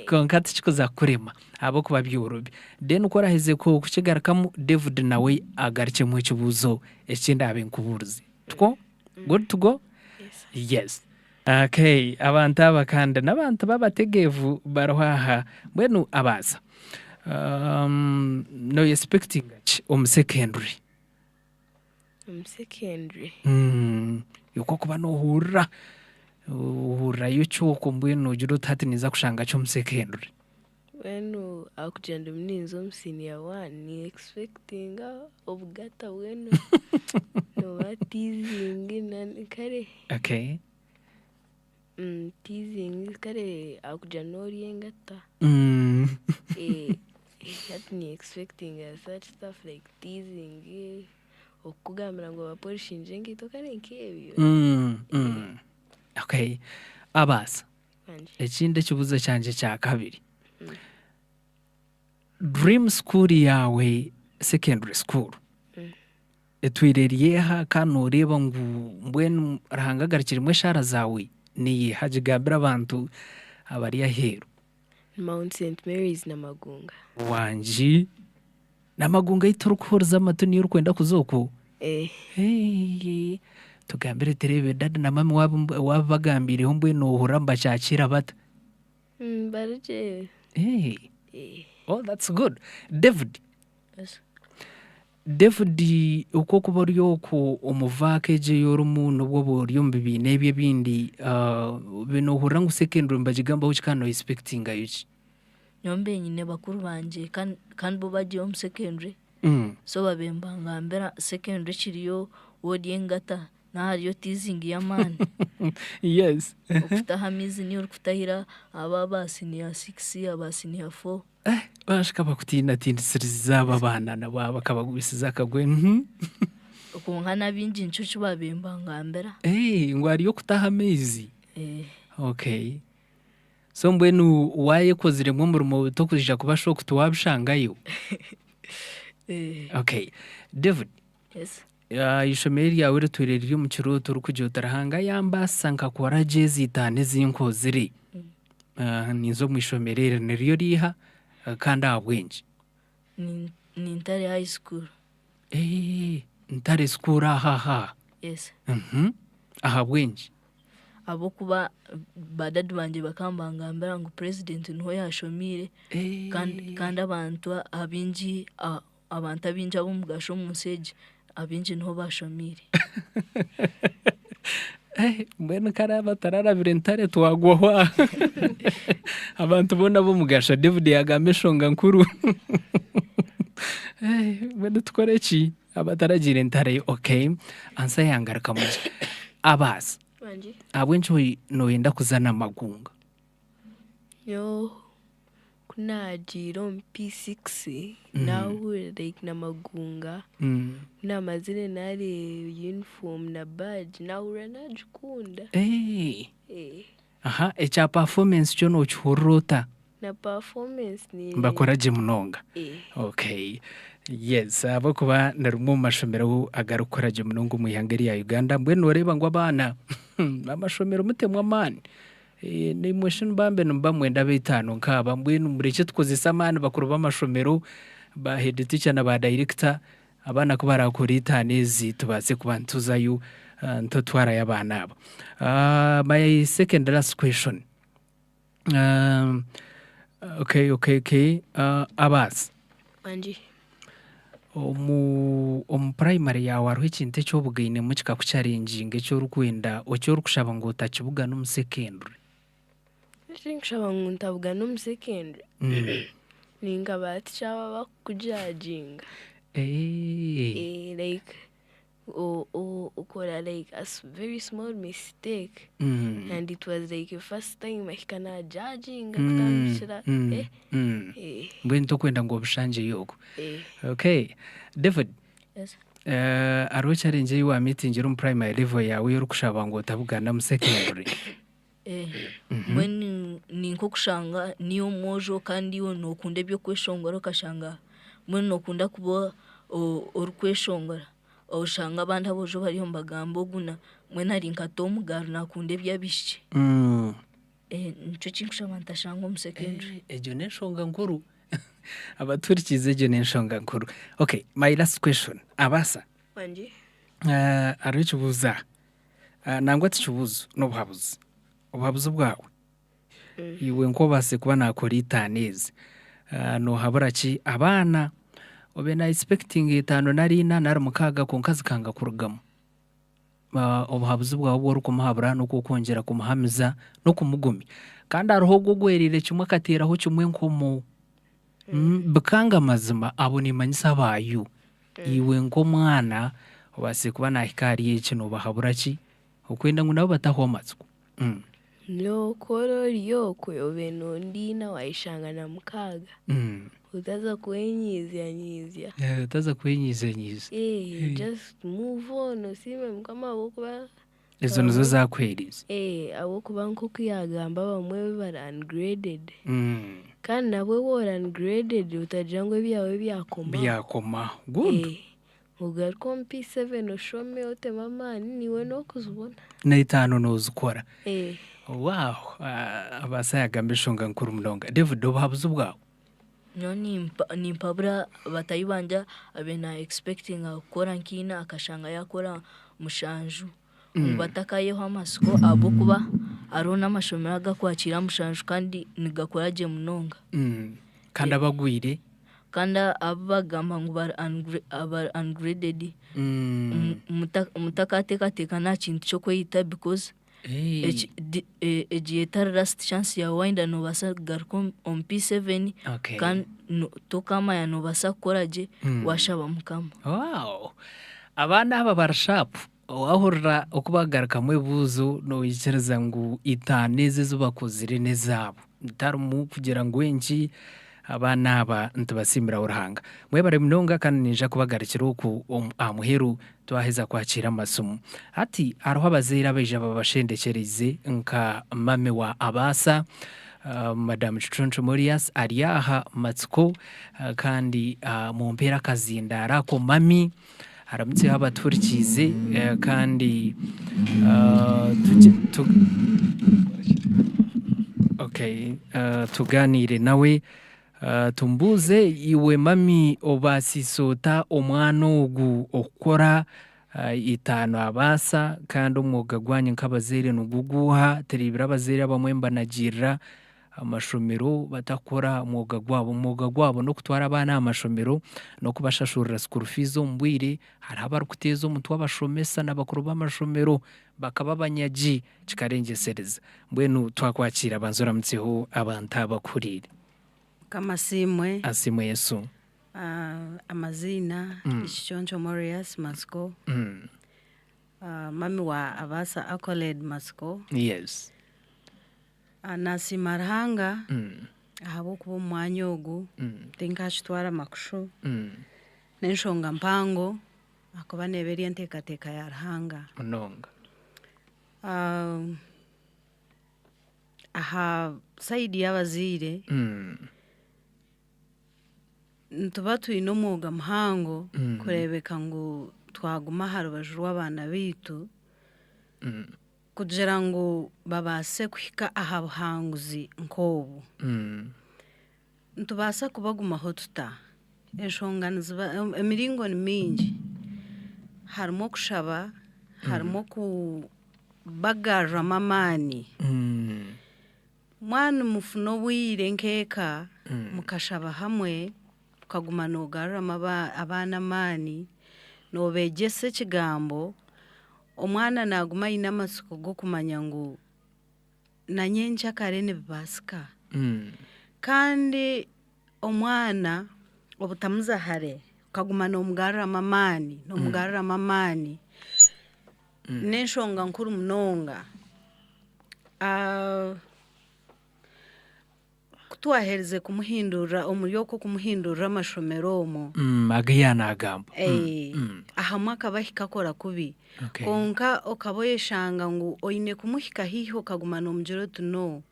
konkati kikoza kurema abo kuba byurubi den ukora heze ko kukigarakamu David nawe agarike mu kibuzo ekinda abenkuburuzi two good to go yes okay abantu abakanda nabantu babategevu barohaha bwenu abaza no expecting secondary yuko kuba no hura yuko mbwenu juro tatiniza kushanga cyo secondary wenu akugenda mninzo senior 1 ni expecting obugata wenu no teasing nan kare okay teasing kare akujanori engata that ni expecting such stuff like teasing okugambira ngo bapolishinje ngito kare nkebyo okay abasa ekinde kibuzo cyanje cya kabiri dream school yawe secondary school etwireriyeha kanureba ngo mbwenu rahangagarikira imwe shara zawe ni hajigabira abantu abari yaheru Mount St Mary's na Magunga wanji na Magunga iturukuza amatuni y'urukwenda kuzoko tugambire terebe dad na mama wabagambire hombwe no huramba cyakira bata barje oh that's good David yes. David uko kuba ryoko umuvakeje yorumu nubwo buryo mbibine bye bindi bino huranga secondary mbagigamba ukikano expecting ayuki nyombe nyine bakuru banje kandi bo bagiye mu secondary so babembanga mbera secondary kiriyo wodi engata na hariyo teasing ya man yes ukutaha mizi ni urukutahira aba senior 6 aba senior 4 bashaka bakutina tindisiriza aba bana nabo bakabagubisiza akagwe ukunkana binji ncucu babembanga mbera ngo ariyo kutaha amezi okay so mbwenu waye koziremwe umurimo to kujija kubasho kutuwabishangayo okay David yes ishomeri yawe ruturerire mu kiroto rukujyo tarahanga yambasa nkakora jezi tane zinko ziri nizo mu ishomerere niriyo riha kandi abwenje ni Ntare high school Ntare school aha yes aha bwenje abo kuba badadu banje bakambanga mbera ngo president niho yashomire kandi abantu abinji abo mugasho museje abinji niho bashomire mbene karaba tararabire Ntare twagwaho abantu bona bo mugasha David yagambe shonga nkuru mbene tukore ki abataragire Ntare okay ansa yangaruka mu abazi abwenje noyenda kuzana amagunga yo kunajiro P6 nawe like na magunga na mazine nari uniform na badge nawe najikunda aha echa performance cyo no churota na performance ni bakoraje munonga okay yes abo kuba narumu mashomero agarukoraje munonga mu ihangari ya Uganda mbwene wareba ngo abana amashomero mutemwa mani ni motion bambe mbamwenda bitano nkaba mbwene mureke tukozisa amana bakuru b'amashomero ba head teacher na ba director abana ko barakora itanezi tubaze kubantuzayo ntotwara y'abana abo my second last question okay abas Anji omu primary yawe ariho ikintu cy'obugine mu kikakucaringinga cyo rukwenda ocyo rukushaba ngo utakibuga no mu secondary nshaba ngo ntabuga no mu secondary ninga batishaba bakujajinga like ukora like a very small mistake and it was like your first time mahikana judging akutambishira mbwene to kwenda ngo bishanje yoko okay David yes ariho challenge yiwa meeting mu primary level yawe yo rukushaba ngo utabugana mu secondary when ninko kushanga niyo mojo kandi yo nokunde byo kweshongora kashanga mwe nokunda kubo orukweshongora oshanga abandi abojo bari mu bagambo guna mwe nari nkatomu garu nakunde byabishye nico kinkushaba ntashanga mu secondary ejo neshonga nkuru abaturikize ejo neshonga nkuru okay my last question abasa Anji ariho kibuza nangwa tikibuzo n'obuhabuzi obuhabuzi bwawe iwe nko base kuba nakora itanezi no habura ki abana obe na expecting itano narina nari mukaga konkazi kanga kurugamo obuhabuzi bwawe bwo rukumuhabura no kukongera kumuhamiza no kumugumi kandi ariho gugwerire kimwe kateraho kimwe nkomo bukanga mazima abo nimanyisa bayu iwe ngo mwana obase kuba nahikariye kino bahabura ki okwenda ngo nabo bataho amatsiko no kororiyo kuyobe nondina waishanga na mukaga utaza kwenyizya utaza kwenyizya just move on usime kama abokuba izo nizo zakweriza abo kuba nko kuyagamba bamwe bari ungraded kandi nabwe wora ungraded utagira ngo byawe byakoma good ugaruka mu P7 ushome utema mani niwe no kuzubona na itano nozukora wow abasayagambe shonga nkuru munonga David obuhabuzi bwawe no ni mpabura batayibanja abe na expecting akora nkina akashanga yakora mushanju batakayeho amasiko abo kuba arona amashomero agakwakira mushanju kandi nigakoraje munonga kandi abagwire kandi abagamba ngo bar ungraded mutakateka nta kintu cyo kwita because egiye tari last chance yawe wenda nobasa kugaruka omu P7 Okay. kandi tokamanya nobasa kukora gye washaba mukama. Wow. Abana aba barashapu wahurira okubagarukamu ebuuzo noyikiriza ngu itaaneza ezibakozire n'ezaabo ntarimu kugira ngu enki abaana aba ntibasiimira Ruhanga. Mwebare munonga kandi ninja kubagarukira oku aha muheru twaheza kwakira amasumu. Ati hariho abazaire abaija babashendekyerize nka mame wa Abasa, Madame Chichoncho Morias ari aha matsiko kandi mu mpera akazindaara ako mami haramutse habaturikize kandi tuganire nawe tumbuze iwe mami obasisota omwana ogu okukora itaano Abasa kandi omwuga gwanyu nk'abazaire niguguha teribira abazaire abamwe mbanagirira amashomero batakora umwuga gwabo no kutwara abana amashomero no kubashashurira school fees omu bwire hariho abarikuteeza omutwe abashomesa n'abakuru b'amashomero bakaba abanyaji kikarengesereza. Mbwenu twakwakira banzoramutseho abantu abakuriire Kamasimwe asimwe Yesu amazina Chichoncho Morias Masco mami wa Abasa Accolade Masco. Yes. Nasima Ruhanga ahabw'okuba omwanya ogu tinkakitwara amakushu n'enshonga mpango akuba neeberya enteekateeka ya Ruhanga munonga aha sayidi y'abazaire nituba twine omwuga muhango kureebeka ngu twaguma aha rubaju rw'abaana baitu kugira ngu babaase kuhika aha buhanguzi nk'obu nitubaasa kubagumaho tuta. Enshonga emiringo ni mingi, harimu okushaba, harimu okubagarramu amaani. Mwana mufuna obwire nkeeka mukashaba hamwe ukaguma noogarramu abaana amaani noobeegyesa ekigambo omwana naguma aine amatsiko g'okumanya ngu na nyenkya kare nibibaasika kandi omwana obutamuzahare ukaguma noomugarramu amaani n'enshonga nkuru munonga kutwaherize kumuhindurira omuri okwo kumuhindurira amashomero omo agayana agamba ahamwe akabahika akora kubi konka okaba oyeshanga ngu oine kumuhika hihi okaguma noomugira oti no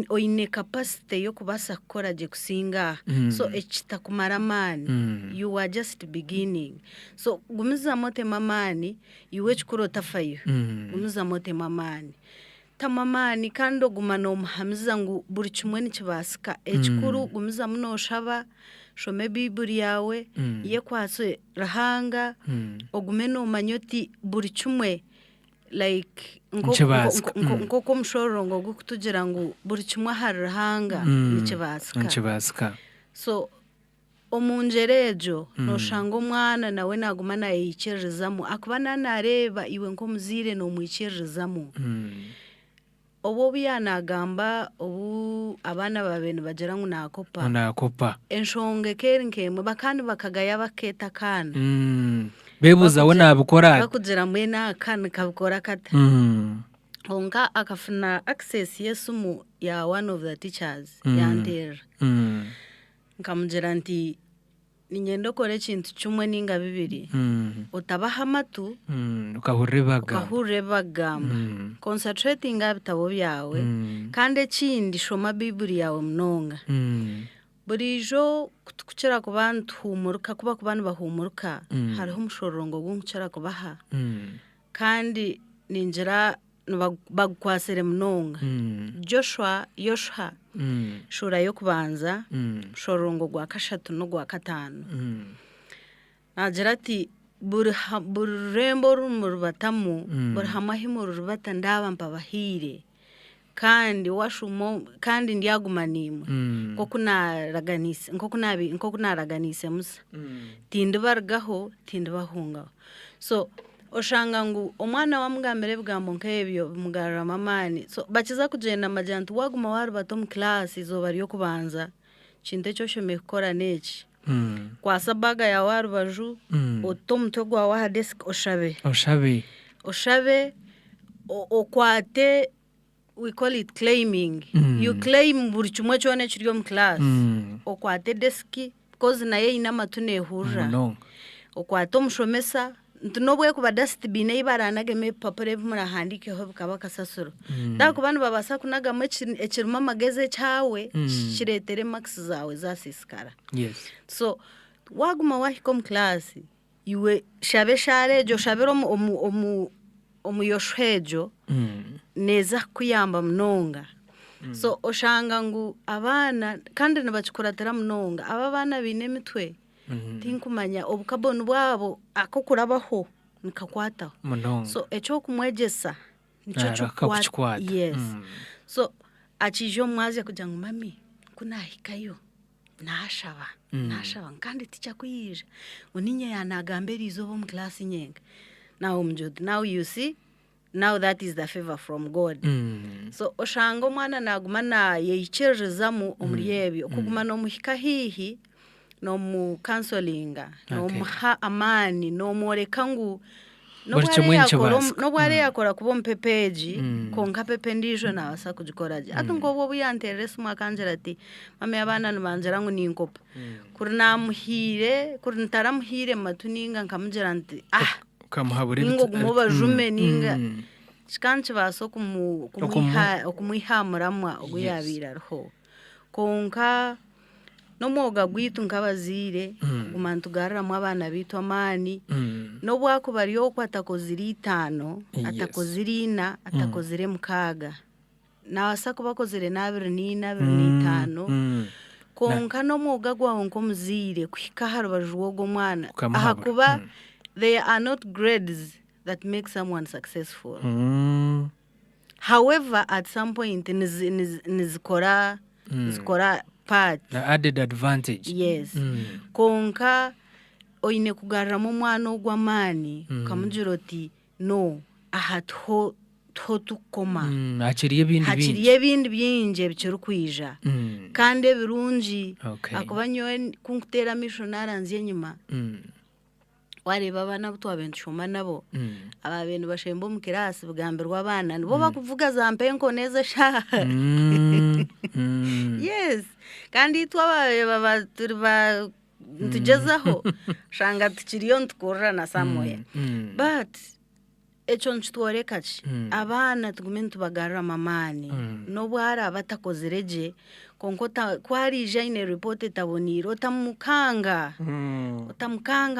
oine capacity y'okubaasa kukora gye kusinga so ekitakumara amaani you are just beginning so gumizamu otema amaani iwe ekikuru otafayo gumizamu otema amaani tama amaani kandi oguma noomuhamiza ngu buri kimwe nikibaasika ekikuru gumizamu nooshaba shome Biiburi yawe yekwase Ruhanga ogume noomanya oti buri kimwe like nk'oko omushororongo gw'okutugira ngu buri kimwe aha Ruhanga nikibaasika. So omungyera egyo nooshanga omwana nawe naguma nayeyikyererizamu akuba nanareeba iwe nk'omuzaire noomwikyererizamu obu yanagamba obu abaana babe nibagira ngu nakopa enshonga ekeri nk'emwe bakandi bakagaya bakeeta akaana bebuza we nabikora bakugira mbwenu akaana kabikora kata honka akafuna access y'esimu ya one of the teachers yanteerera nkamugira nti ninyenda okora ekintu kimwe ninga bibiri otabaha amatu ukahurira ebagamba concentrating aha bitabo byawe kandi ekindi shoma Biiburi yawe munonga burijo kutukukira kuba nituhumuruka kuba nibahumuruka hariho omushororongo gw'okukira kubaha kandi ningira bagukwasire munonga Joshua shura y'okubanza mushororongo gwa kashatu n'ogwa kataano nagira ati buri rurembo orumu rubatamu buri hamwe ahimu rurubata ndaba mpabahiire kandi washumo kandi ndyaguma nimwe nk'oku naraganiise Musa tindibarugaho tindibahungaho so oshanga ngu omwana wamugambire ebigambo nk'ebyo bimugarura amaani so bakiza kugenda amagye nti waguma wari bato mu class izooba ry'okubanza kintu eki oshemereire kukora n'eki kwasa baga yawe aha rubaju ote omutwe gwawe aha desk oshabe okwate we call it claiming you claim buri kimwe kyona ekiri omu class okwate desk because naye aine amatu neehurira okwate omushomesa nobwe kuba dustbin eibaranagemu ebipapura ebimurahandikeho bikaba kasasiro dakuba nibabasa kunagamu ekirimu amagezi ekyawe kireetere marks zawe zasiisikara so waguma wahika omu class iwe shabe shareegyo oshabire omuyosho egyo neeza kukuyamba munonga so oshanga ngu abaana kandi nibakikuratira munonga aba abaana baine emitwe tinkumanya obukaboni bwabo akokurabaho nikakwataho so ekyokumwegyesa nikyo kikwata yes so akija omwazi kugira ngu mami kunahikayo nashaba kandi tikyakuyija ngu ninye yanagamba erizooba omu klasi nyenga now mjudi now you see now that is the favor from God so oshanga omwana naguma nayeyikyererizamu omuri ebyo okuguma n'omuhika hihi nomu counselinga nomuha amaani nomworeka ngu nobware yakora kuba omupepeegi konka pepe ndiijo nabasa kugikoraje ati ngobwo buyanterera esimu akangira ati mami abaana nibangira ngu ninkopa kuri namuhiire kuri ntaramuhiire matu ninga nkamugira nti ninga oguma bajume ninga kikaba nikibaasa okumuihamuramwa ogu yabiire ariho konka n'omwoga gwitu nk'abazaire guma nitugarriramu abaana bitu amaani n'obwakuba ari okwo atakozire 5 atakozire 4 atakozire 6 nabasa kuba akozire 24 25 konka n'omwoga gwawe nk'omuzaire kuhika aha rubaju rw'ogwo mwana ahakuba they are not grades that make someone successful however at some point nizikora part the added advantage yes konka oine kugarriramu omwana ogw'amaani ukamugira oti no aha tiho tukoma hakiri ebindi bingi ebikirikwija kandi ebirungi akuba nyowe kunkuteera amisho naranzya enyuma wareba abaana butwabe ntushoma nabo ababe nibashemba omu kirasi bugambirwa abaana nibo bakuvuga za mpenko neza shaha yes kandi twababe turi ntugezaho shanga tukiriyo ntukurra na somewhere but ekyo nikitworeka ki abaana tugume nitubagarriramu amaani n'obwara batakozire gye konka kwarija aine report etaboniire otamukanga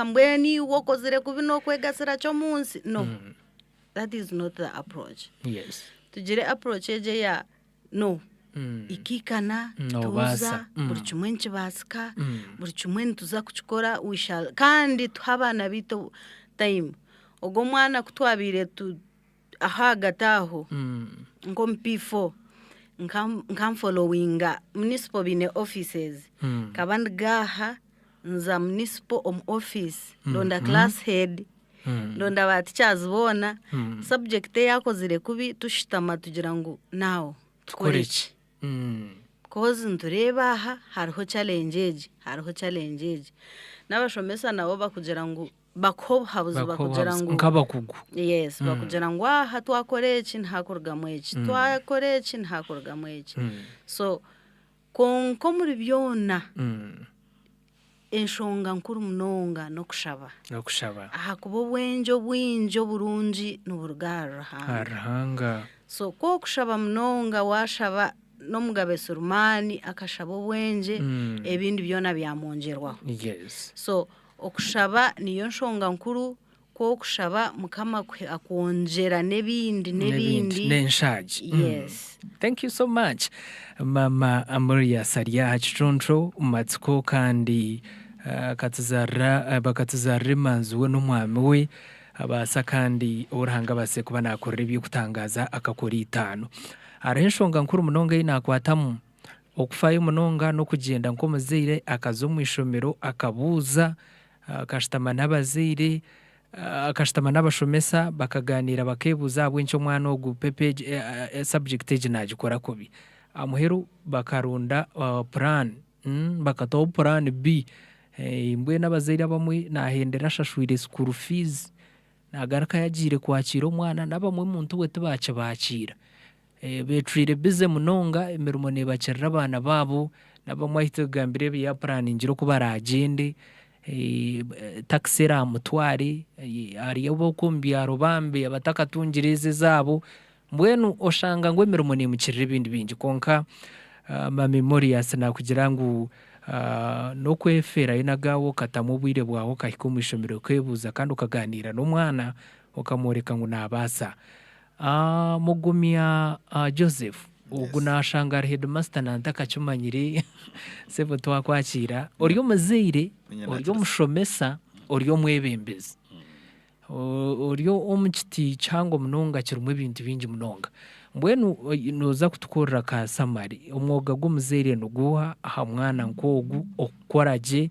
mbwenu iwe okozire kubi n'okwegasira ky'omunsi no that is not the approach tugire approach egyo ya no ikikana tuza buri kimwe nikibasika buri kimwe nituza kukikora kandi tuha abaana bitu time ogwo mwana kutwabiire ahagati aho nk'omu P4 nkamfollowinga municipal bine offices kaba ndigaha nza municipal omu office ndonda class head ndonda batikyazibona subject yakozire kubi tushitama tugira ngu nawo tukoreki cause ntureba aha hariho challenge egi n'abashomesa nabo bakugira ngu bakobuhabuzi bakugira ngu nkabakugu yes bakugira ngu aha twakora eki ntihakorwamu eki twakora eki ntihakorwamu eki so konka muri byona enshonga nkuru munonga n'okushaba ahakuba obwengi obwingi oburungi niburuga aha Ruhanga so kwokushaba munonga washaba n'omugabe Surumaani akashaba obwengi ebindi byona byamwongerwaho so okushaba niyo nshonga nkuru kwokushaba mukama akwonjera n'ebindi n'enshaagi yes thank you so much mama Amuria Saria hakicontro matsiko kandi bakatuzarra emanzi we n'omwami we abasa kandi Uruhanga base kuba nakorera eby'okutangaza akakora 5 hariho enshonga nkuru munonga ei nakwatamu okufayo munonga n'okugenda nk'omuzaire akaza omu ishomero akabuuza akashitama n'abazaire akashitama n'abashomesa bakaganira bakebuza bw'icyo mwana ogu pepe subject egi nagikora kubi amuheru bakarunda plan bakataho plan B mbwe n'abazaire bamwe nahendera ashashwire school fees nagaruka yagire kwakira omwana n'abamwe muntu we tibakibakira betwire bize munonga emirimo nebakirira abana babo n'abamwe ahita gambire bya planning kuba aragende taxera mutware ariyo bokumbyaro bambe abatakatungirize zabo mbwenu oshanga ngo emirimo nemukirira ibindi bingi konka ma memorias nakugira ngo no kwefera inagawo katamu bwire bwaho kahiko mwishomero kwebuza kandi ukaganira n'umwana ukamureka ngo nabasa mugumya Joseph ubwo nashanga headmaster nantakacumanyire sebo twakwakira oriyo muzeire oriyo mushomesa oriyo mwebembezi oriyo omukiti cyangwa munonga kirumwe ibintu bingi munonga mbwenu noza kutukorera ka samari umwoga g'umuzeire nuguha aha mwana nkogu okoraje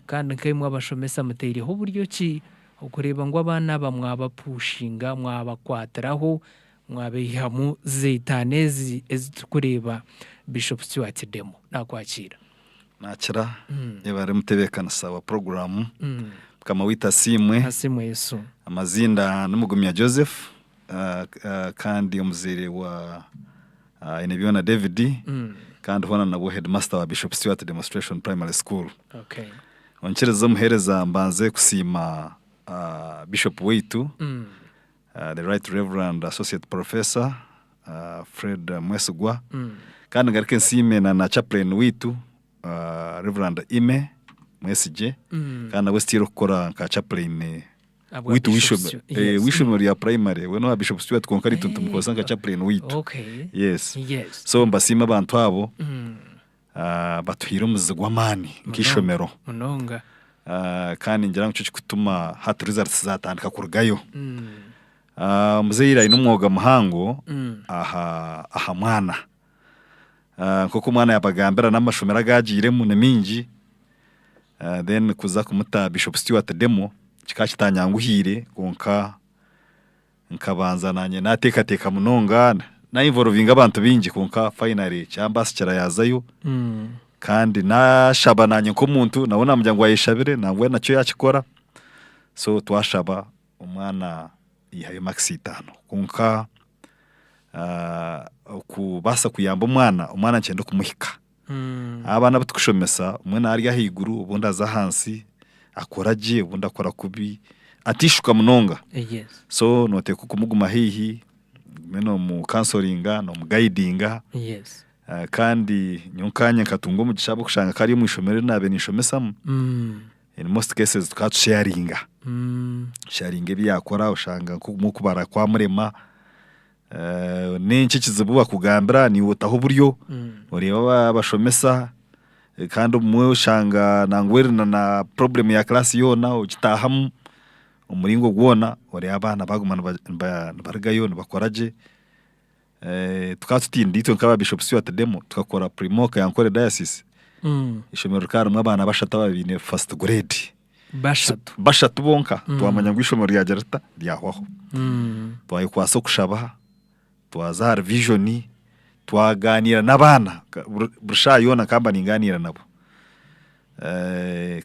kandi nkemwe abashomesa mutereho uburyo ki ukureba ngo abana bamwabapushinga mwabakwatiraho mwabehamu zeitanezi ezitukureba Bishop Stewart Demo nakwakira nakira yebare mutebekana sawa program kama wita simwe Yesu amazinda n'umugumya Joseph kandi umuzire wa Enebiona David kandi hona nabo headmaster wa Bishop Stewart Demonstration Primary School. Okay. Onchereza muhereza mbanze kusima Bishop Weitu the Right Reverend Associate Professor Fred Mwesugwa kandi ngarike nsime na chaplain Weitu Reverend Ime Mwesije kandi we still ukora ka chaplain Witu wisho ya primary we no Bishop Stewart konkari tuntumukosa nka chaplain Witu. Okay. Yes. So mbasima abantu abo batuhira umuzigwa mani nkishomero munonga kandi ngira ngo cyo kutuma hat results zatandika kurugayo muzeira inumwoga muhango aha mwana koko mwana yabagambira n'amashomera gagiremo nemingi then kuza kumuta Bishop Stewart Demo kikakitanyanguhire konka nkabanza nanye nateka munonga na involving abantu bingi konka finally cyamba sikira yazayo kandi nashaba nanye ko muntu nabona mujyango wayishabire nangwe nacyo yakikora so twashaba umwana yihaye max 5 konka kubasa kuyamba umwana cyende kumuhika abana batukushomesa umwana ari yahiguru ubundi aza hansi akoraje ubundi akora kubi atishuka munonga. Yes. So note kukumuguma hihi meno mu counselinga no mu guidinga. Yes. Kandi nyunkanye katungo mu gishabo kushanga kari mu ishomero nabe nishomesa in most cases tukatu sharinga sharinga byakora ushanga mu kubara kwa murema n'inki kizibuwa kugambira ni utaho buryo ureba bashomesa kandi umwe ushanga nangwerana na problem ya class yona ukitahamu umuringo gwona ore abana bagumana baragayo bakoraje tukatutindito nkaba Bishop Stewart Demo tukakora primoka yankore diocese ishomero karumwe abana bashata babine first grade bashatu bonka twamanya ngwishomero rya gerata ryahwaho twaye kwaso kushaba twazar visioni twaganira n'abana burusha yona kamba ninganira nabo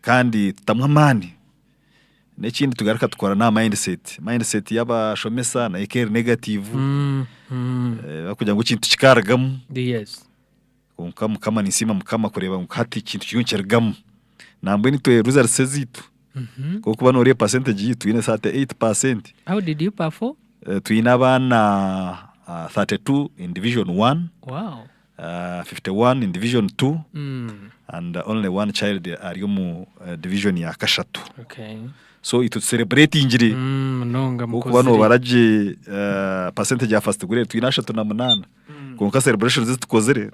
kandi tutamwamani n'ikindi tugaruka tukora na mindset y'abashomesa na ekeri negative bakujya ngo ikintu kikaragamo. Yes. Kama nisima mukama kureba hati ikintu cyongeragamo nambwe nitwe results zitu kuko bano ore percentage yitu ine sate 8%. How did you perform? Tuina bana 32 in division 1. Wow. 51 in division 2 and only one child are mu division ya kashatu. Okay. So it celebrate injiri nonga mukozi bano baraje percentage ya first grade twinashatu na 8 konka celebration zitukozere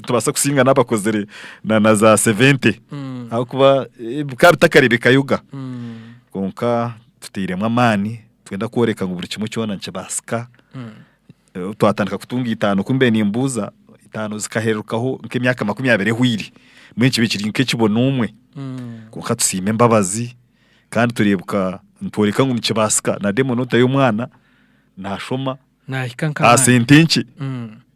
tubasa kusinga n'abakozere na za 70 aho kuba bukabitakaribika yuga konka tutiremwa amani twenda koreka ngo buri kimwe cyona nce basika twatandika kutunga 5 kumbe nimbuza 5 zikaherukaho nk'imyaka 20 hwiri mwinshi bikiri nk'ekibona umwe konka tusime mbabazi kandi turibuka ntworeka ngo mukibasika na demo nota y'umwana ntashoma nahika nk'abana asentinki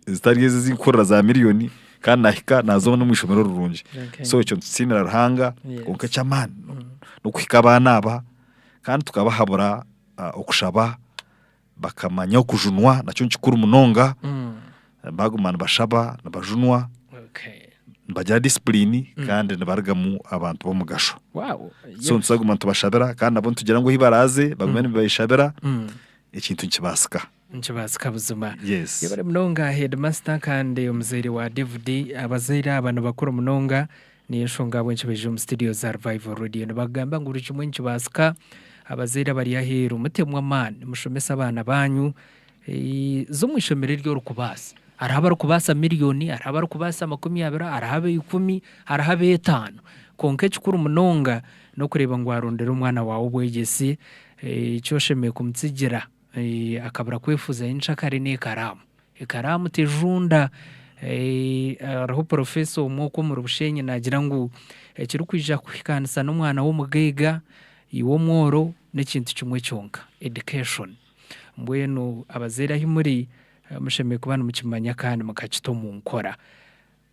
zitari izi zikorera za miliyoni kandi nahika nazo no mwishomero rurunje so icyo tsinira ruhanga konke cyamana no kwika abana aba kandi tukabahabura okushaba bakamanya okujunwa nacyo nkikuru munonga bagumana bashaba nabajunwa bagira discipline kandi nabargamu abantu bo mugasho so nsaguma tubashabira kandi abo tugira ngo hibaraze bagumane bayishabira ikintu nkibasika buzima yes yabare munonga headmaster kandi umuzeri wa David abazira abantu bakuru munonga ni nshonga bwenshi beje mu studio za Revival Radio nabagamba ngo uricyo mwenshi basika abazira bari yaheru mutemwa man mushomesa abana banyu zo mwishomere ryo rukubasa arahaba rukubasa miliyoni arahaba rukubasa 20 arahaba 10 arahaba 5 konke cyukuru munonga no kureba ngo arondera umwana wawe ubwegesi icyo shemeye kumtsigira akabura kwifuza inshakari n'ikaramu tejunda araho professor umwoko mu rubushenye nagira ngo kiri kwija kwikanisa n'umwana w'umugega iwo mworo n'ikintu kimwe cyonka education mbwenu abazera himuri mushemeye kubana mukimanya kandi mukacito mu nkora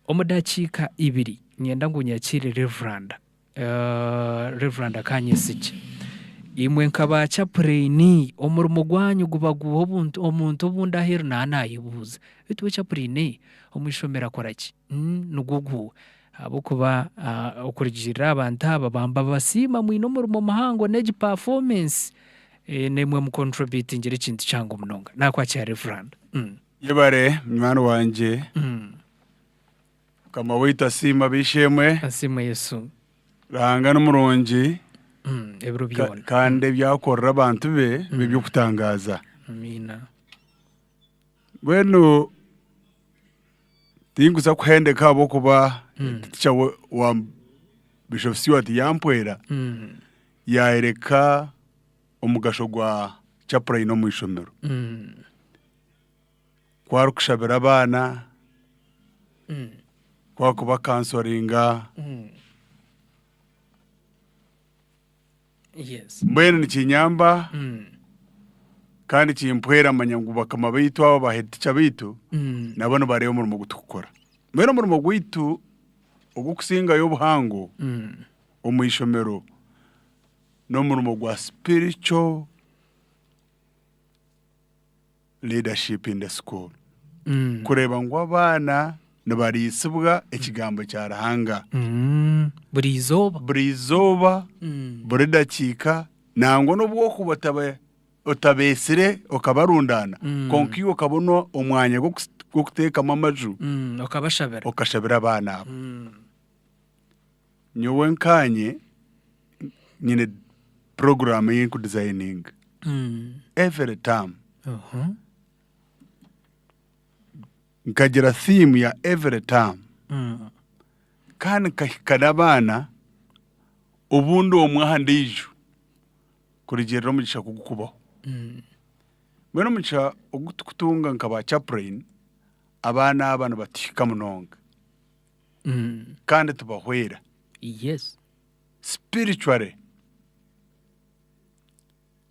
omudakika 2 nyenda ngo nyakire Reverend Kanyesiki imwe nkaba chaplain omurimo gwanyu gubaguho omuntu obunda hero nanayibuza bitwe chaplain omwishomera koraki nugugu abo kuba okurigirira abantu aba bamba basima mwino murimo mahango neji performance nemwe mu contribute ngire ikintu cyango munonga nakwakira Reverend yebare mwana wanje kama wita sima bishemwe asima Yesu ranga n'umurongi ebro byona kandi byakorera abantu be bibyo kutangaza amina bueno tinguza kuhendeka abo kuba cyawe wa Bishop Stewart yampwera yaereka omugasho gwa chaplain no mwishomero kwa kushabira abana kwa kuba counselinga yes mbene ni kinyamba kandi kimpwera amanyanguba kama bitu abo baheticha bitu nabone bareo mu gutukora mbene mu gwitu ogukusinga y'obuhango omwishomero no mu gwa spiritual leadership in the school kureba ngo abana nabarisibwa ekigambo cyarahanga burizoba buri dakika nango nubwo kubatabe otabesire okabarundana konkiyo kabona omwanya go guteka amaju okashabira abana nyowe nkanye nyine program y'inku designing every time nkagira theme ya every time kandi kahikana abana ubundi omwahandiju kurigera mugisha kugukubaho mbona mugisha ogutukutunga nkaba chaplain abana batika munonga kandi tubahwera yes spiritually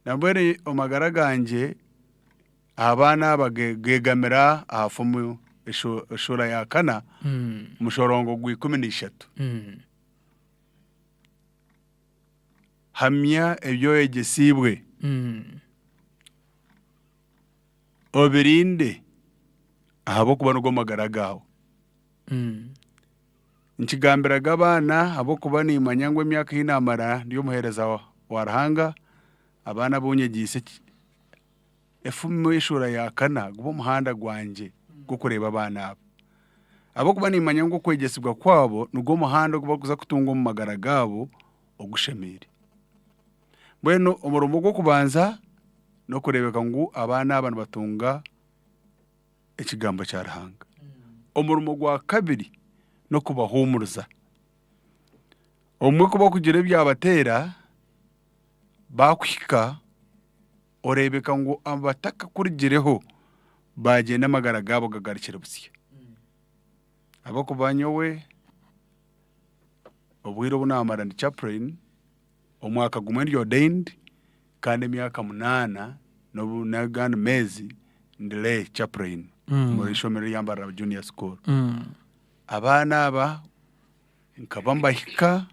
nabere omagara ganje abana bagegamira afumu ishura ya kana mushorongo gwi 13 hamya ebyo egesibwe obirinde ahabo kuba nugo magara gawo nkigambira gabana abo kuba ni manyangwe myaka hinamara ndiyo muhereza warahanga abana bunyegise efumu ishura ya kana gubo muhanda gwanje gukureba abana abo kuba ni manyango kwegesibwa kwabo nugo muhanda guba kuza kutunga mu magara gabo ogushemire bweno umurumo gwo kubanza no kurebeka ngo abana abantu batunga ekigambo cyarahanga umurumo gwa kabiri no kubahumuruza omwe kuba kugira byabatera bakwika orebeka ngo abataka kurigireho bagenda amagara gabo gagarikira busiye abo kubanyowe obwiro bunamara ndi chaplain omwaka gumwe ordained kandi emyaka 8 n'agandi mezi ndile chaplain muri ishomero ry'ambara junior school. Abana aba nkaba mbahika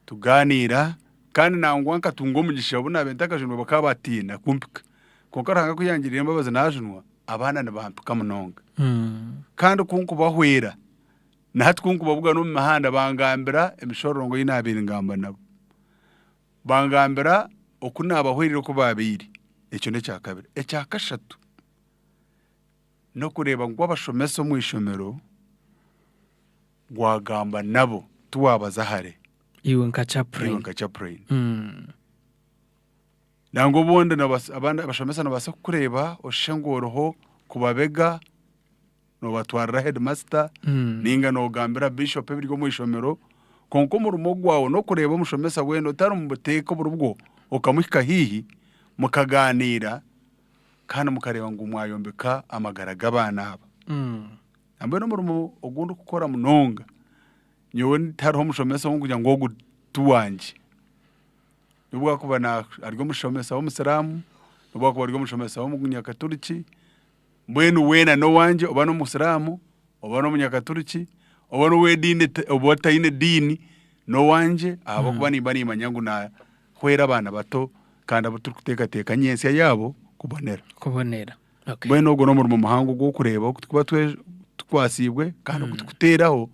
tuganira kandi nangwa nkatunga umugisha buna bentakajunwe bakabatina kumpika kuko aranga kuyangirira imbabazi najunwa abana nabampika munonga kandi kunkubahwera nahat kunkubavuga no mu mahanda bangambira emishorongo y'inabiri ngamba nabo bangambira okunabahwirira ko babiri icyo ne cya kabiri ecya kashatu no kureba ngo abashomesa mu ishomero gwagamba nabo tuwabaza hare iwe nka chaplain nango bonde abana bashomesa nabasa kureba oshengoroho kubabega no batwara headmaster ninga no gambira bishop ebiryo mu ishomero konko mu rumo gwawo no kureba umushomesa wendo tari mu buteko burubwo okamuhika hihi mukaganira kandi mukareba ngo umwayombeka amagara g'abana aba ambe no mu rumo ogundo gukora munonga nyowe ntariho umushomesa ngo kugira ngo tuwanje nubwo akubana aryo umushomesa w'umusiramu nubwo akubana aryo umushomesa w'umunyakaturiki mbwenu wena no wanje oba no musiramu oba no munyakaturiki oba no wedine oba tayine dini no wanje abo kuba nimba nimanyangu na kwera abana bato kandi abo turikuteka nyensi yabo kubonera okay mbwenu ogo no mu muhango gwo kureba kuba twasibwe kandi kututeraho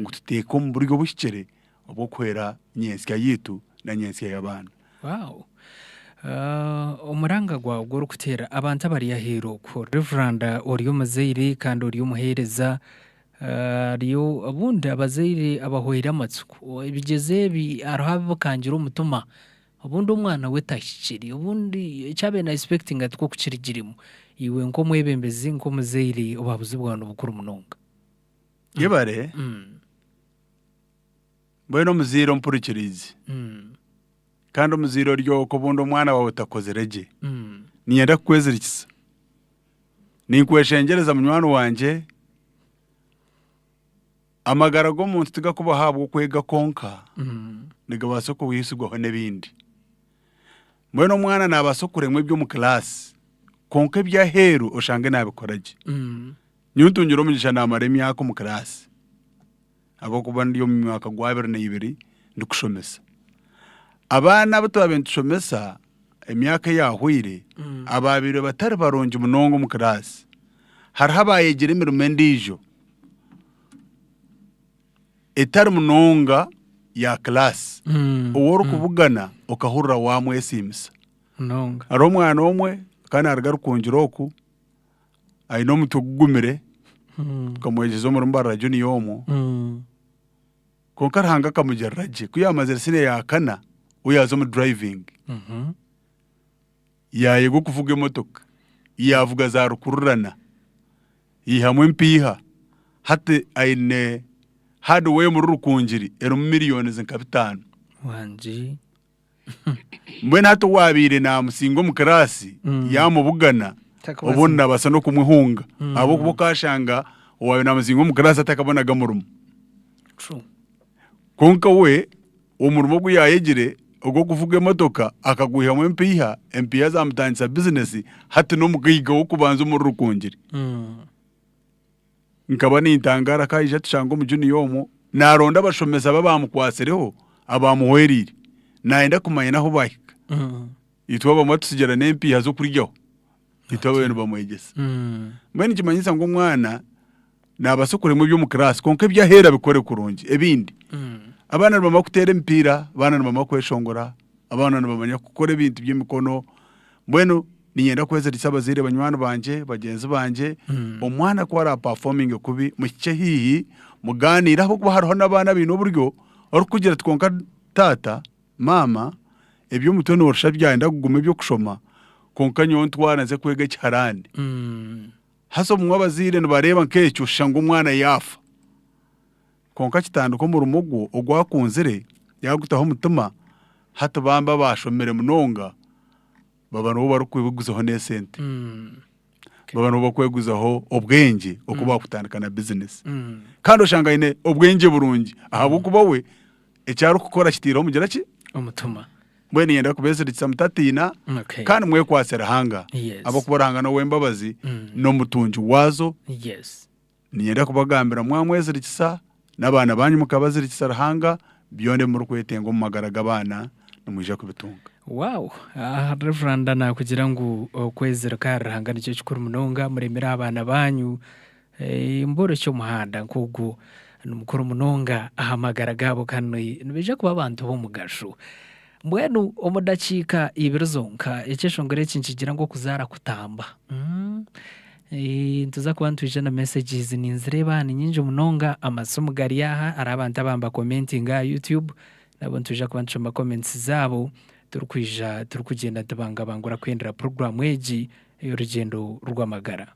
ngo tuteka mu buryo bushikere obwo kwera nyensi yitu na nyensi y'abana. Wow. Umuranga gwa ugoro kutera abantu abari yahero ko Reverend Oriyo Mazeire kandi Oriyo muhereza riyo abundi abazeire abahoira amatsuko ibigeze bi arahabe kangira umutuma ubundi umwana we tashikiri ubundi cyabe na expecting atwo kucirigirimo iwe ngo mwebembezi ngo muzeire ubabuze bwana bukuru munonga yebare Bueno muziro mpurikirizi kandi umuziro ryo ko bundo umwana wawe utakoze rege niyenda kwezirikisa ninkweshengereza munywano wanje amagara go muntu tiga kuba habwo kwega konka nigabase ko wisigwaho nebindi mbona umwana nabasokure mwe byo mu class konka bya heru oshange nabikoraje nyuntungiro umugisha namare myako mu class abo kuba ndiyo mu mwaka gwa 2022 ndikushomesa abana bato abentushomesa emyaka yahwire ababire batari baronje munongo mu class har habaye jeremero mendijo etari munonga ya class uworo kuvugana okahurira wamwe esimisa munonga aro mwana omwe kana aragaru kunjiroku ayino mutugumire kamwejezo mu mbara juni yomo konkar hanga kamujarraje kuyamaze sine ya kana uyazo mu driving yego kuvuga imotoka yavuga za rukururana yihamwe mpiha hate aine hadu we mu rukunjiri ero miliyoni zinkabitano wanji mbwe nato wabire na musingo mu karasi yamubugana obonna basa no kumwihunga abo kubokashanga wawe na musingo mu karasi atakabonaga murumo true konka we umurumo guyayegire ugo kuvuga imotoka akaguha mu mpiha zamutangisa business hati no mugiga wo kubanza mu rukunjiri nkaba nintangara kayije tushango mu juni yomo naronda bashomeza babamukwasereho abamuhwerire naenda kumanya naho bahika itwa bamatusigera nempiha zo kuryaho itwa bene bamwegesa mbene kimanyisa ngo umwana nabasukure mu byo mu class konke byahera bikore kurungi ebindi abana bama kutera mpira abana bama kweshongora abana bamanya gukora ibintu by'imikono mbwenu niyenda kweza risabazire banywano banje bagenzi banje umwana ko ara performing kubi mucye hihi muganira aho kuba hariho nabana bino buryo ari kugira twonka tata mama ebyo mutone worusha byanda kugume byo kushoma konka nyontwana ze kwega cyarane haso mwabazire nbareba nkecyo shanga umwana yafa konka kitanduko mu rumogo ogwakunzire yagutaho mutuma hata bamba bashomere munonga baba no barukwibuguzaho nesente baba no bakweguzaho obwenge okuba kutandikana business kandi oshanga ubwenge burungi ahabo kuba we ecyaro gukora kitiro mugira ki umutuma mbwene yenda kubesirikisa mutatina Okay. kandi mwe kwasera hanga Yes. abo kubaranga no wembabazi no mutunji wazo Yes. niyenda kubagambira mwamwezirikisa n'abana banyu mukabazirikisa rahanga byonde muri kwetengo mu magara g'abana numuje kubitunga. Wow, Reverend na kugira ngo kwezera karahanga nicyo cyukuru munonga muremera abana banyu mboro cyo muhanda nkugu numukuru munonga ahamagara gabo kandi nibije kuba abantu bo mugasho mbwenu omudakika ibirozonka icyeshongere kinkigira ngo kuzara kutamba tuza kuba ntuje na messages ninzireba ni nyinji munonga amasomo gari yaha ari abantu abamba commenting ga YouTube nabo ntuje kuba ncoma comments zabo turukugenda tubangabangura kwendera program eji y'urugendo Rwamagara.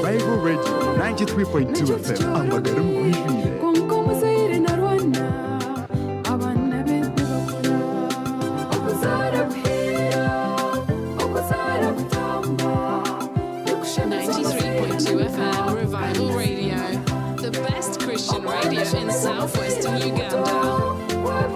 Bible Radio 93.2 FM Amagara Mwijire. Revival Radio, the best Christian radio in southwestern Uganda.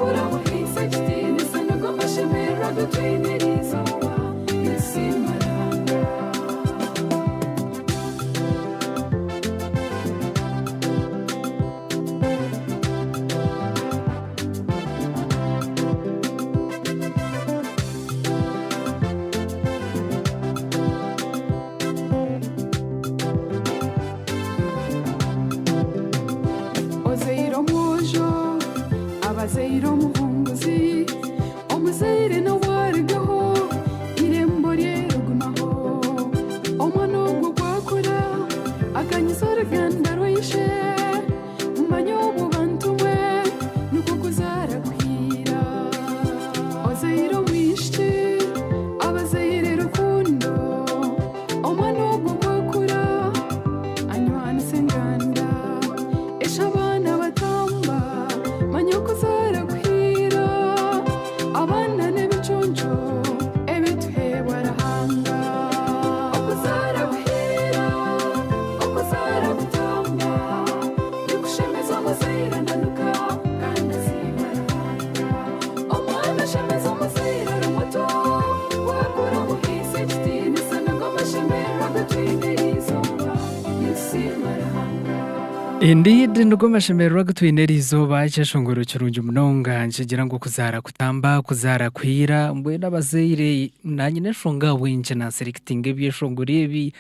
Indeed, nugomashemero gutwinerizo bacyashongoro kirunje munonga nkigira ngo kuzara kutamba kuzara kwira mbwe n'abazeire nanye neshonga winje na selecting ebyeshongore ebi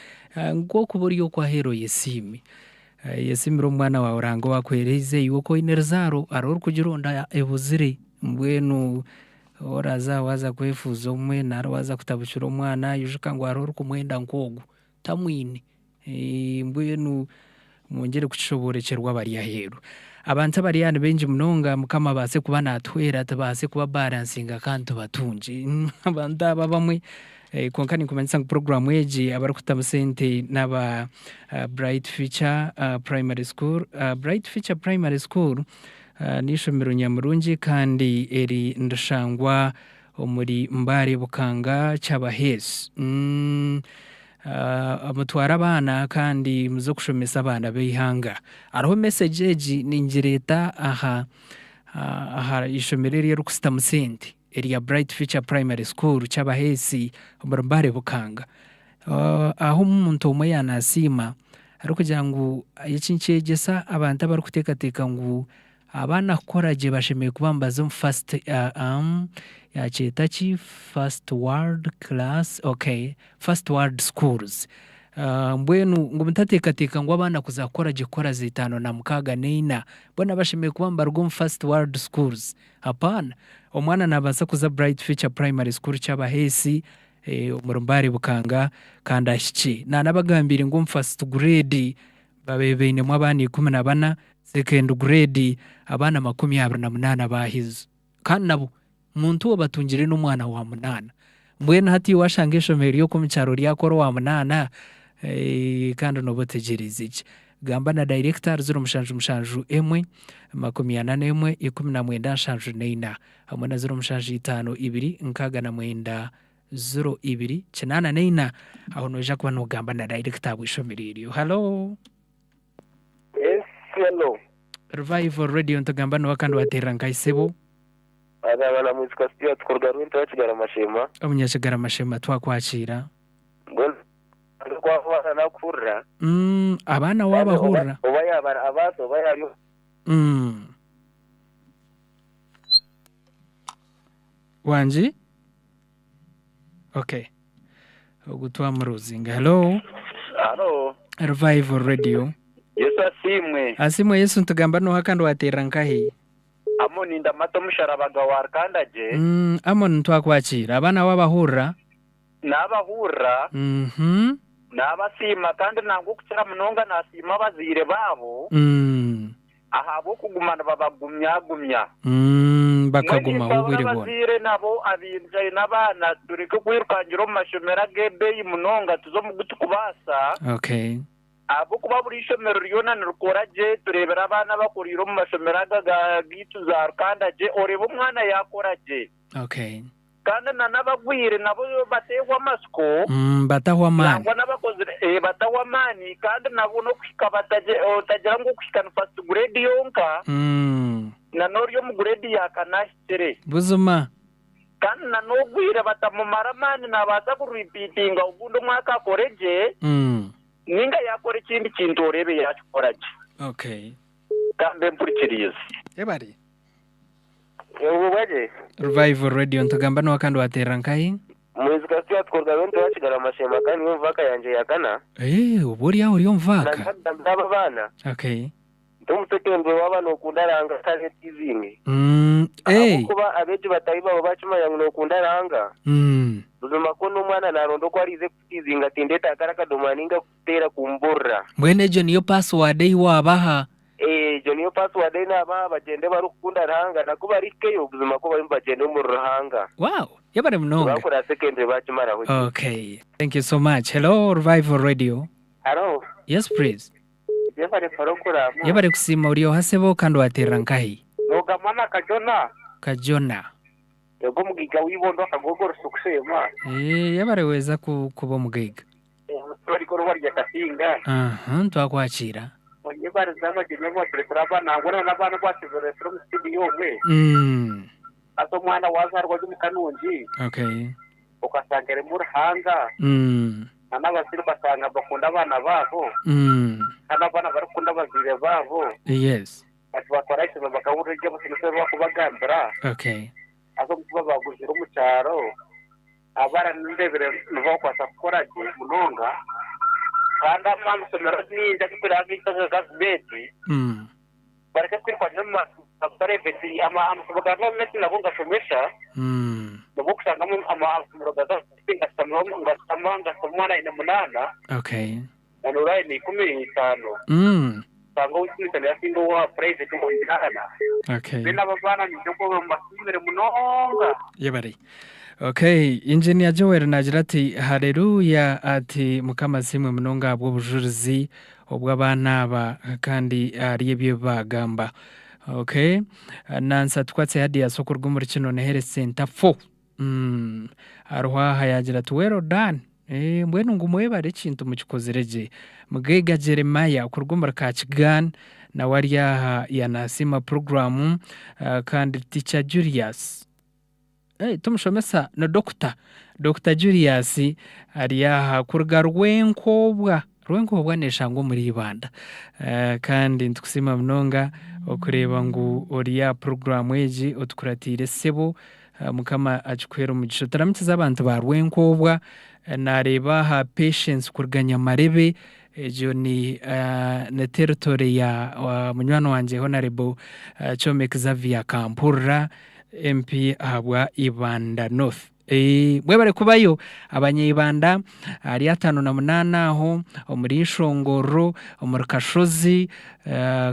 ngo kuburiyo kwa hero yesimi yesimiro mwana wa orango wakwereze yuko inerzaro aror kugironda ebuzire mbwenu oraza waza kwefuza umwe naro waza kutabushira umwana yujuka ngo aror kumwenda nkogu tamwine mbwenu mwongere kucishoborekerwa bari yaheru abantu bari yana benji munonga mukama base kuba natwera tabase kuba balancinga kanto batunje abantu aba bamwe konkani kumanisa program eji abari kutamusente naba Bright Future Primary School Bright Future Primary School nishomero nyamurungi kandi eri ndashangwa omuri mbare bukanga cyabahesi mutwara abana kandi muzo kushomesa abana b'ihanga ariho message eji ningireta aha ishomero ryo kusita musente area Bright Future Primary School cy'abahesi Rwamagara Bukanga aho umuntu umwe yanasima ari kugira ngo ikincegesa abantu abari kutekateka ngo abana koraje bashemeye kubambaza first yachetachi first world class first world schools mbwenu ngo mutatekateka ngo abana kuzakora gikora zitano na mukaga neina bona bashemeye kubambarwa first world schools hapana omwana nabaza kuza Bright Future Primary School cy'abahesi Rwamagara Bukanga kandi ashiki nanabagambira ngo first grade babebene mu abana 14 second grade abana 28 bahizo kandi nabo muntu batungire n'umwana wa 8 mbwena hati washange shomeri yo kumcyaro ryakoro wa 8 kandi no botegereza iki gamba na director 0 emwe 81 19 shanju neina hamwe na 0 5 nkaga na mwenda 02 kinana neina aho noja kuba no gamba na director bwishomeriyo. Hello. Yes, hello. Revival Radio ntagamba no wakandi wateranga isebo abana muzika studio tkorga runta kigara mashema umunyashigara mashema twakwakira ngol kwa wana nakura abana wabahura obaya abato bayariyo wanji okay ogutwa muruzinga. Hello. Revival Radio. Yesu asimwe Yesu ntagamba no hakandi wateranga he amoni ndamato musharabaga warkandaje amoni ntwakwakira abana wabahura n'abahura n'abasima kandi nango kucira munonga nasima bazire babo ahabo kugumana babagumya bakaguma ubwire bona bazire nabo abinjaye nabana dureke kwirukangiro mashomera gebe munonga tuzo mugutu kubasa abo kuba buri shomero ryona nrukoraje turebera abana bakuriro mu mashomera gaga gitu za rukandaje oreba umwana yakoraje kandi nanabagwire nabo bategwa amasko batahwa mani nangwa nabakoze batahwa mani kandi nabo no kwikabataje otagira ngo kwikana first grade yonka nanoriyo mu grade yakanashire buzuma kandi nanogwire batamumara mani nabaza kurepeatinga ubundo mwaka koreje ninga yakora ikindi kintu orebe yakoraje kambe mpurikirize ebari ububaje Revival Radio ntagamba no wakandi wateranga he muzika studio tkorga runta wakigara mashema kandi yumvaka yanje yakana uburi yaho uriyo mvaka ndaba bana tumutekembe wabana okundaranga kale tizingi kuba abeji batayi babo bacuma yangu okundaranga Buzuma kono mwana narondo ko arize kutizinga tindeta akaraka domaninga kutera kumburra mwene jo niyo password iwabaha jo niyo password ina aba bagende barukunda ranga nakuba arikeyo buzuma ko bari bagende mu ruhanga yabare mnonga bakora secondary bacumara ho thank you so much. Hello Revival Radio. Hello. Yes please. Yabare kusima uriyo hasebo kandi wateranga he noga mwana kajona yego mugiga wibondo akagogoro sukusema yabare weza kuba mugiga ariko rubarya kasinga twakwakira onye bare zama gine mo preparaba nangona nabana kwasizore from studio we aso mwana wazarwa y'umukanunji ukasangere mu ruhanga n'abasiri basanga bakunda abana babo kandi abana barakunda abazire babo ati bakora ikintu bakabura ibyo basinze bakubagambira azo kuba baguzira umucyaro abara ndebere nuko kwasa gukora munonga kandi amasomero n'inda kwiraga itaga gasbeti bareke kwirwanya mu masarebeti amasoboka no meti nabo ngashomesha nabo kusangamo amasomero gaza singasamamo ngasamana ina munana Onurai ni 15 sango usinita ya singo wa private mu ndana bina babana ni joko masimere munonga yabari engineer Joel nagira ati haleluya ati mukama simwe munonga bwo bujurizi obw'abana aba kandi ari byo bagamba nansa twatse hadi yasokorwa muri kino nehere center 4 arwa hayagira ati well done mbwenu ngumwebare kintu mukikozerege mugega Jeremiah kurugumba ka Kigan na wariya yanasima programu kandi teacher Julius tumushomesa na Dr. Julius ariya kurga rwenkobwa neshango muri ibanda kandi ntukusima mnonga okureba ngu oriya programu eji otukuratire sebo mukama achikwera umugisha taramitiza abantu ba rwenkobwa nareba ha patience kurganya marebe ejo ni na territory ya munywano wanje honorable Chome Xavier Kampura MP habwa Ibanda North mwebare kubayo abanyibanda ari 58 aho muri Shongoro muri Kashozi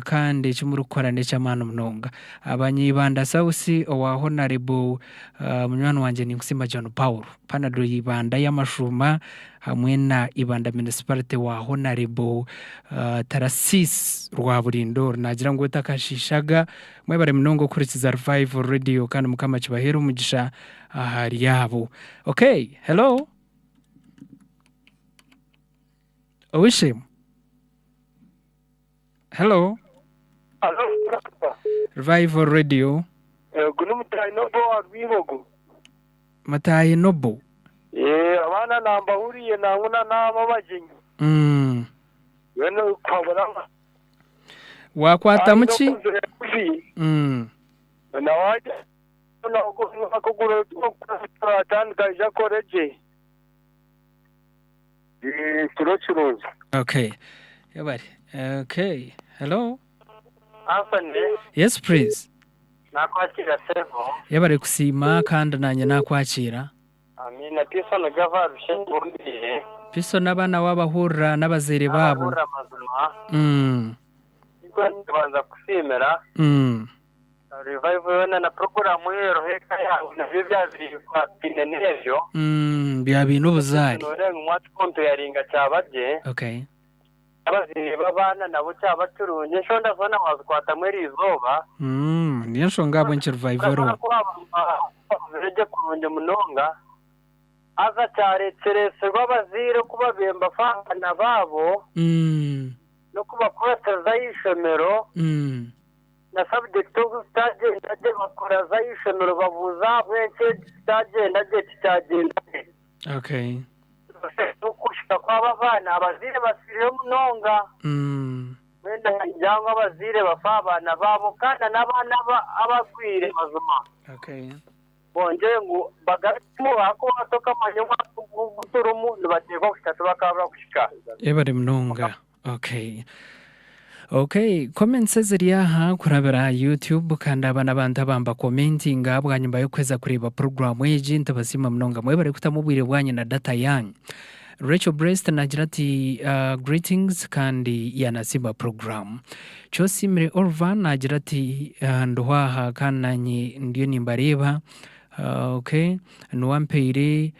kandi cyumurukorane cy'amano mnonga abanyibanda sausi wa honorable munywano wanje ni Nkusima John Paul panado yibanda y'amashuma hamwe na Ibanda municipality wa honorable Tarasis Rwaburindo nagira ngo takashishaga mwebare mnongo kurikiza Revival Radio kandi mukama kibahera umugisha ahari yabo. Okay, hello. Owishim. Hello. Hello. Revival Radio. Gunu mutayi nobo arwihogo. Matayi nobo. Abana nambahuriye nanguna n'ababajenyi. Weno kwabara. Wakwata muki? Na waje na ukugura atandika ja koreje. Turochuruza. Okay. Yabari. Okay. Hello. Afande. Yes, please. Nakwakira sevo. Yabari kusima kandi nanye nakwakira. Amina piso na gava rushengundi. Piso nabana wabahura n'abazere babo. Abahura mazuma. Kwanza kusimera. Revival na programu yero heka yawe na byavyaziri kwa pinenevyo. Bya bintu buzari. Nore mwati konto yaringa cyabaje. Okay. Abaziri babana nabo cyabaturunye sho ndavana wazikwata muri izoba. Niyo shonga bonche revival. Reje kurunye munonga. Aza cyareterese rw'abazire kubabemba fana babo. No kubakwateza y'ishomero. Na subject of stage ndaje bakora za y'ishomero bavuza bwenge stage ndaje kitagenda. Okay. Ukushika kwa bavana abazire basiriye munonga. Wenda njyango abazire bafa abana babo kandi n'abana abagwire mazuma. Okay. Bonje ngo bagatimu bako batoka manyuma guturumu nibategwa kushaka bakabura kushika. Ebare mnonga. Okay. Okay, comments ziriya kurabira YouTube kandi abana banda bamba commenting abwanyuma yo kweza kureba program eji ntabasima mnonga mwebare kutamubwire bwanye na data yanyu. Rachel Breast nagira ati greetings kandi yanasiba program. Chosimre Orvan nagira ati ndohaha kananye ndiyo nimbareba. Okay, nuwampeire.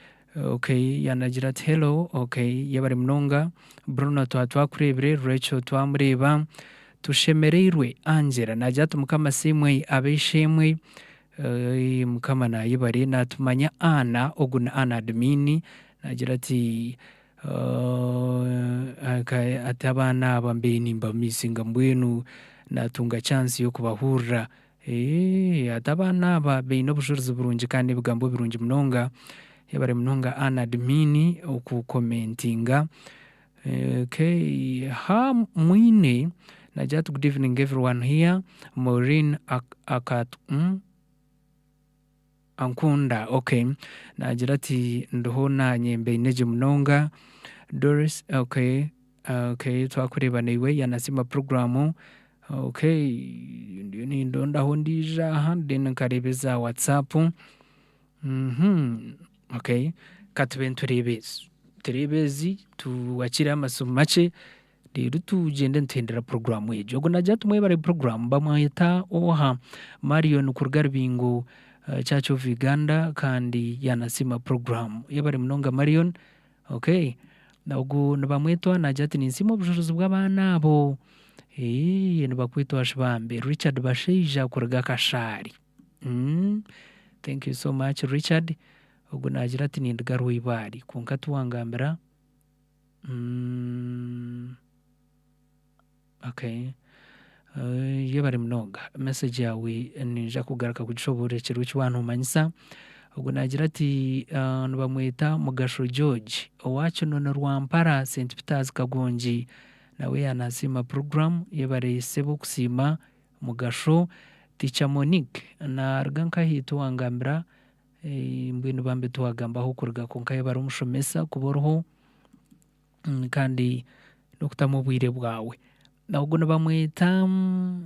Okay, yanagira ati hello. Okay, yabari mnonga. Bruno twakurebere, Rachel twamureba. Tushemereirwe Angela nagira mukama simwe abeshemwe mukama na yibari natumanya Ana oguna Ana admini nagira ati atabana bambeni mbamisinga mbwenu natunga chance yo kubahura atabana babeino bushobozi burungi kandi bigambo birungi mnonga yabare mnonga Ana admini okukomentinga. Okay, mwine Najat, good evening everyone here. Maureen Ankunda, okay. Najirati ndohona nyembe ineje mnonga. Doris, okay. Okay, twakureba niwe yanasima programu. Okay, ndiyo ndonda hondija handi nkarebeza WhatsApp. Okay, katwentu turebezi tuwachira amasomo make rero tugende ntendera programu yejo go najya tumwebare programu bamwita oha Marion kurgarbingo Church of Uganda kandi yanasima programu yabare mnonga Marion. Okay, nago nabamwitwa najya ati ninsimo ubushobozi bw'abana abo nibakwitwa ashbambe Richard Basheija kurga kashari. Thank you so much Richard ubwo nagira ati nindigaruye ibari konka tuwangambira okay iyo bari mnoga message yawe ninja kugaruka kugishobora kiro cy'wantumanyisa ubwo nagira ati bamwita Mugasho George owacu none Rwampara St Peters Kagongi nawe yanasima program yebare sebo kusima Mugasho Teacher Monique na rganka hitu wangambira mbwino bambe tuwagamba ho kurga konka yebare umushomesa kuboroho kandi no kutamubwire bwawe nabwo bamwita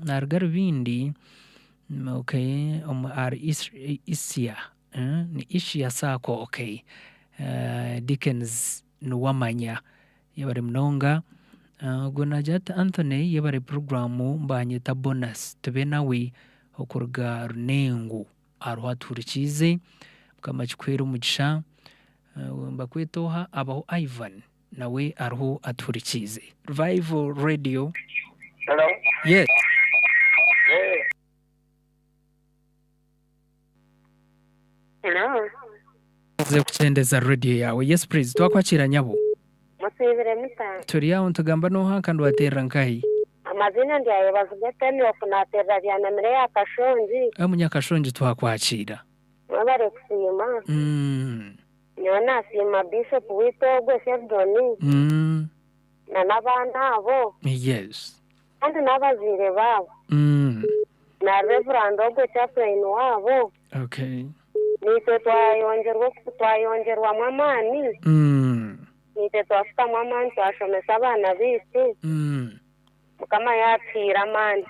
nargar bindi okay Isia ni Ishia sako okay Dickens nuwamanya yebare mnonga ubwo najata Anthony yebare programu mbanyita bonus tube nawe okurga runengu aruhaturikize bwamachikwera umugisha mbakwetoha abaho Ivan nawe aruho aturikize Revival Radio. Hello? Yes. Hello. Ze kuchendeza radio yawe. Yes please. Twakwakira nyabo. Musibire mita. Turi yaho ntugamba no hakandi watera nkahi. Amazina ndi ayo bazugete ofunatera bya namire ya Kashonji. Munyakashonji twakwakira. Wabare kusima. Nyona sima Bishop Witogwe Shedoni. Na nabana abo. Yes. Kandi nabazire babo. Na Reverend Ogwe chaplain wabo. Okay. Nite twayongerwa mwamani. Nite twafita mwamani twashomesa abana bisi. Mukama yapfira mani.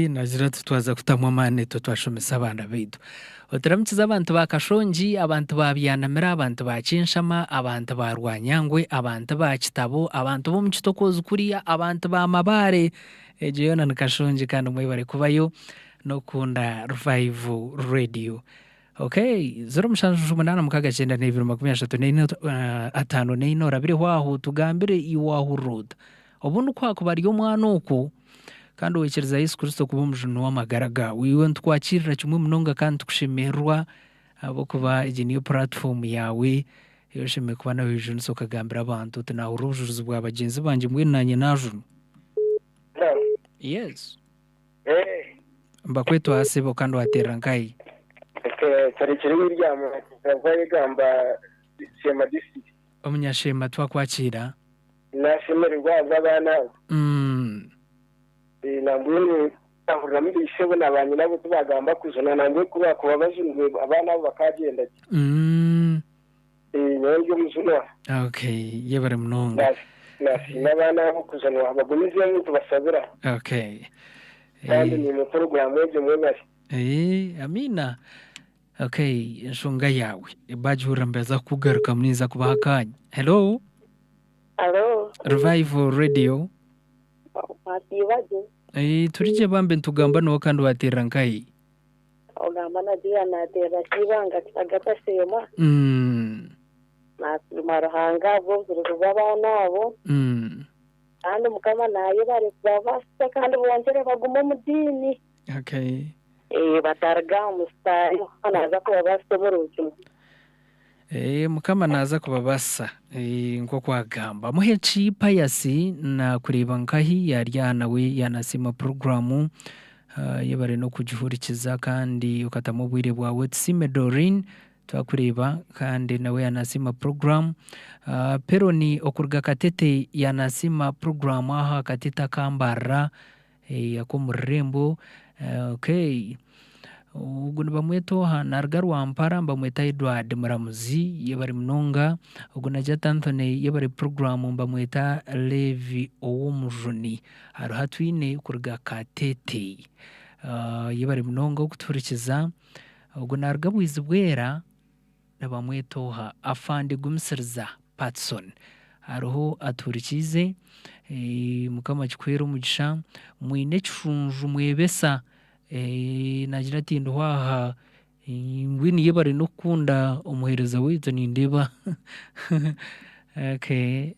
Nazira tutwaza kutamwa mane twashomesa abana bitu. Otaramukiza abantu bakashonji, abantu babyanamira, abantu bakinshama, abantu ba Rwanyangwe, abantu ba Kitabo, abantu bo mu Kitokozi kuriya, abantu ba Mabare. Ejo na Kashonji kandi mwibare kubayo no kunda Revival Radio. Okay, 0788 nino rabire hwaho tugambire iwaho road. Obuntu kwako bari yo mwana uko kandi wekiriza Yesu Kristo kuba umujunu w'amagaraga wiwe ntwakirira kimwe munonga kandi tukushemerwa abo kuba iyi niyo platform yawe yoshime kuba nawe ijunu so kagambira abantu tunaho urujuruzi bwa bagenzi banje mwe nanye najunu. Yes. Mbakweto hasebo kandi watera nkai. Cyari kiri wiryamo vaye gamba Shema district. Umunyashema twakwakira. Nashemerwa abana. Nambuni ahurira muri ishebo nabanye nabo tubagamba kuzana nange kuba kubabajinwe abana bo bakagenda. Nyo muzuna. Okay, yebare mnonga. N'abana bo kuzana abagumize mu tubasabira. Okay. Kandi ni mu program ejo mwemasi. Amina. Okay, nshunga yawe. Bajura mbeza kugaruka mniza kubahakanya. Hello. Hello. Revival Radio. Pasibaje. Turije bambe ntugamba no kandi watera nkai. Ogamba na dia na tera kibanga kitagata sema. Na marahanga bo zirubaba nabo. Kandi mukama nayo bari bavasta kandi bongere baguma mu dini. Okay. Batarga umustari anaza kuba basoboruke. Mukama naza kubabasa nko kwagamba muhechi payasi na kureba nkahi yaryana we yanasima programu yebare no kujihurikiza kandi ukatamubwire bwawe tsime Dorin twakureba kandi nawe yanasima program Peroni okurga katete yanasima program aha katita kambara yakomurembo. Okay. Ubwo bamweto hanarga Rwampara mbamweta Edward Muramuzi yebari mnonga ubwo najata Anthony yebari program mbamweta Levi Owomujuni haruhatwine kurga katete yebari mnonga okuturikiza ubwo narga bwizi bwera nabamweto afande gumsirza Patson haruho aturikize mukama kikwera umugisha mwine kishunju mwebesa nagira ati ndwaha ngwini yebare no kunda umuhereza wizo nindeba. Okay,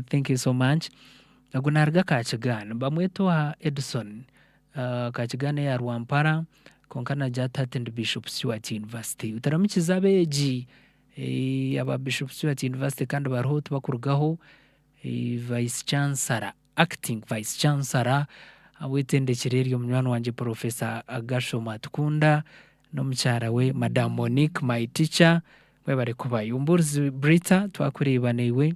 thank you so much. Agunarga kachigana bamweto Edison kachigana ya Rwampara konkana jata attend Bishop Stewart University utaramukiza beji aba Bishop Stewart University kandi bariho tubakurugaho Vice Chancellor acting Vice Chancellor awitendekere ryo munywani wanje Professor Agashoma Tukunda no mucyara we Madam Monique my teacher we bari kubayumburzi Brita twakurebanewe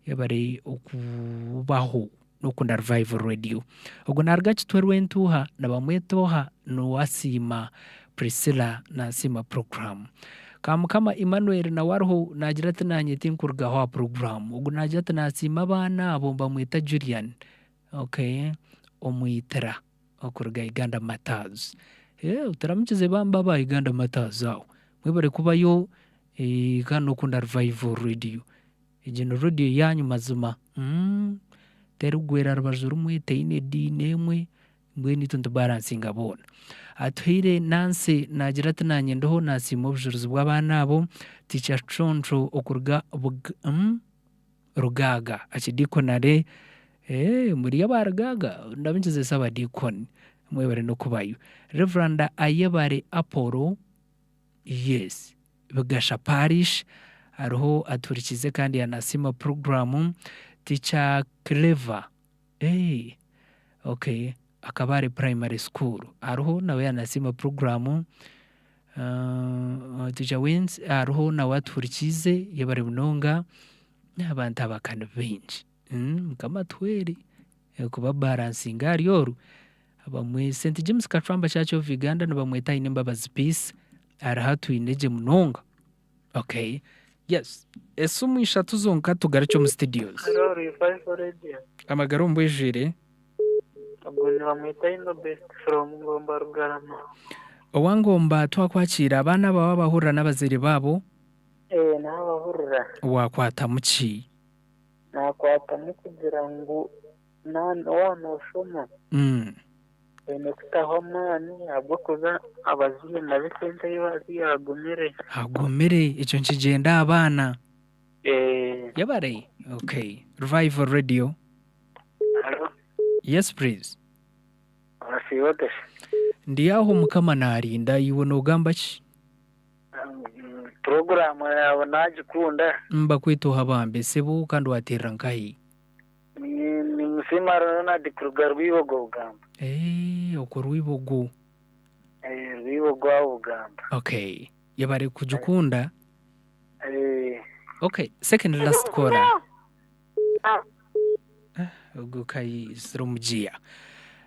yabari okubaho nokunda Revival Radio ubwo nargachi twerwentuha nabamwetoha no wasima Priscilla na sima program kama Emmanuel na warho nagira tananye tinkurgaho program ubwo nagira tanasima abana abo bamwita Julian okay omwitera okurga Uganda Matters utaramukize bamba ba Uganda Matters aho mwebare kubayo kano kunda Revival Radio ijino radio yanyu mazuma terugwera rubajuru mwite ine dinemwe mbweni tuntu balancing abona atwire Nancy nagira tananye ndoho nasimo bujuruzi bw'abana abo teacher Choncho okurga Rugaga achidikonare muri yabaragaga ndabinjize saba dikon mwebare no kubayo Reverend Ayebare Apollo yes Bugasha Parish ariho aturikize kandi yanasima program teacher Clever okay akabare primary school ariho nawe yanasima program teacher Wins ariho nawe aturikize yabare bunonga n'abantu abakana benshi kama tweri kuba balancing ariyo abamwe St James Katwamba Church of Uganda nabamweta Inembabazi Peace arahatu ineje munonga okay yes esumu ishatu zonka tugaracho mu studios amagaro mbwejere abone bamweta ino best from Ngomba Rugarama owangomba twakwakira abana baba bahura n'abazeri babo n'abahurira wakwata muki nakwata kugira ngo wanoshoma nekutaho mani abwo kuza abazire na bisente yibazi hagomere icyo nkigenda abana yabare okay Revival Radio yes please asiyote ndi aho mukama narinda yiwo nogamba ki program yawe najikunda mba kwitoha bambe sebo kandi waterra nkayi ni musimaro na dikruga rwibogo ugamba uko rwibogo rwibogo aho ugamba okay yabare kujukunda okay second last caller ugo kai srumjia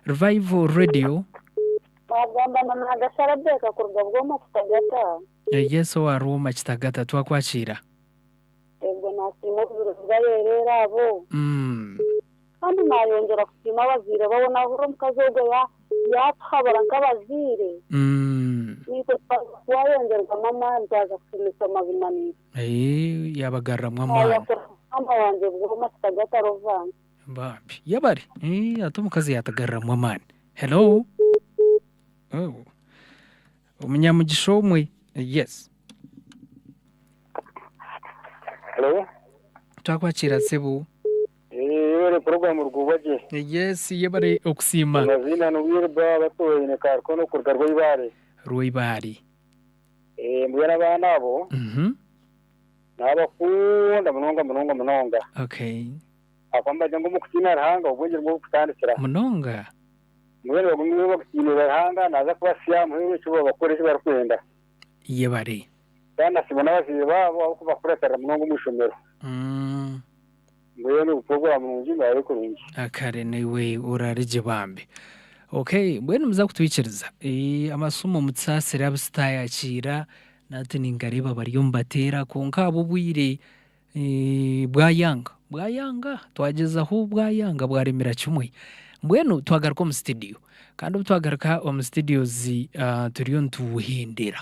Revival Radio bagamba nagasara beka kurga bwoma kitagata yeso wa Roma kitagata twakwakira ego nasimo kurugayerera abo kandi nayongera kusima abazire babona huro mukazoga yathabara nk'abazire niko twayongerwa mama ndaza kusimisa mabinani yabagarra mwamana mama wanje bwoma kitagata rovanga babi yabari atumukazi yatagarra mwamana hello umunyamugisho umwe yes hello twakwakira sebu program rwubaje yes yabare okusima mazina n'ubirba batoye ne karko no kurga rwibari mbwira abana abo nabakunda munonga okay akwamba jango mukina rahanga ubunje bwo kutandikira munonga mwere bagumwe bakina rahanga naza kubasya muhero cyo bakoresha barakwenda yebare kandi sibona bazire babo aho kubakoresha munongo mushomero mbwene program munjima ariko rungi akare niwe urarije bambe okay mbwene muza kutwikiriza amasomo mutsasira abustayakira nati ningareba bari yombatera konka abo bwire bwayanga twageza aho bwayanga bwaremera kimwe mbwene twagaruka mu studio kandi twagaruka mu studios turiyo ntuhendera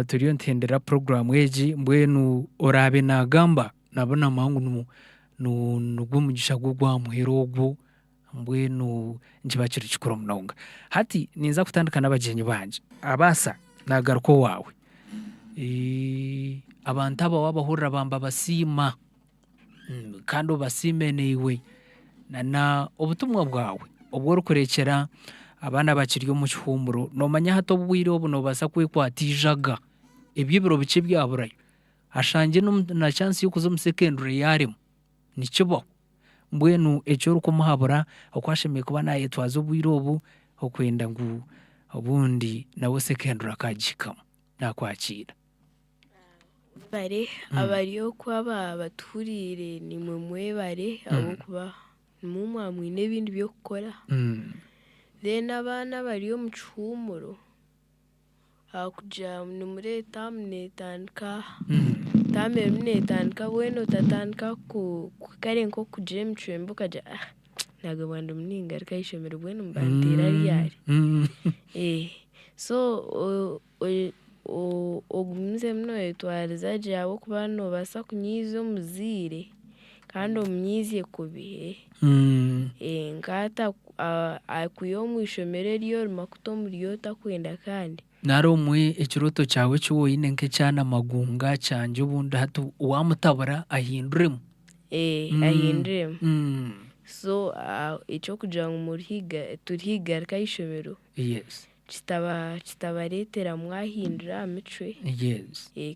turiyo ntendera program eji mbwene orabe nagamba nabona mangu nugwo mugisha gwa muhero gwo mbwene njibakira chikoro munonga hati niza kutandikana abagenyi banje abasa nagaruko wawe abantu aba wabahurira bamba basima kandi basimenewe na ubutumwa bwawe ubwo rukurekera abana bakiri mu kihumburo nomanya hato bwire obu nobasa kwekwatijaga ebyibiro bice byaburayo ashange na chance yo kuza mu secondary yarimo nikibo mbwenu ekyo rukumuhabura okwashemeye kuba naye twazo bwire obu okwenda ngu obundi nawe secondary akagikamo nakwakira bare abariyo kwaba baturire ni mwebare abo kuba mumwe n'ibindi byo gukora then abana bariyo mu kihumuro hakuja ni muri tamnetandika bweno tatandika ku kare nko kugira emicwembe ukaja ntabwo bandi muninga ariko ayishomera bweno mbantira ryari so ogumze mno etwariza jabo kuba nobasa kunyiza omuzire kandi omunyize kubihe nkata akuyo mwishomero ryo rumakuto muriyo takwenda kandi naro mwe ekiroto cyawe cy'woyine nk'ecyana magunga cyanje ubundi hatu uwamutabura ahinduremo ahinduremo so icyo kugira ngo turihiga ariko ayishomero yes kitabaretera mwahindura amicwe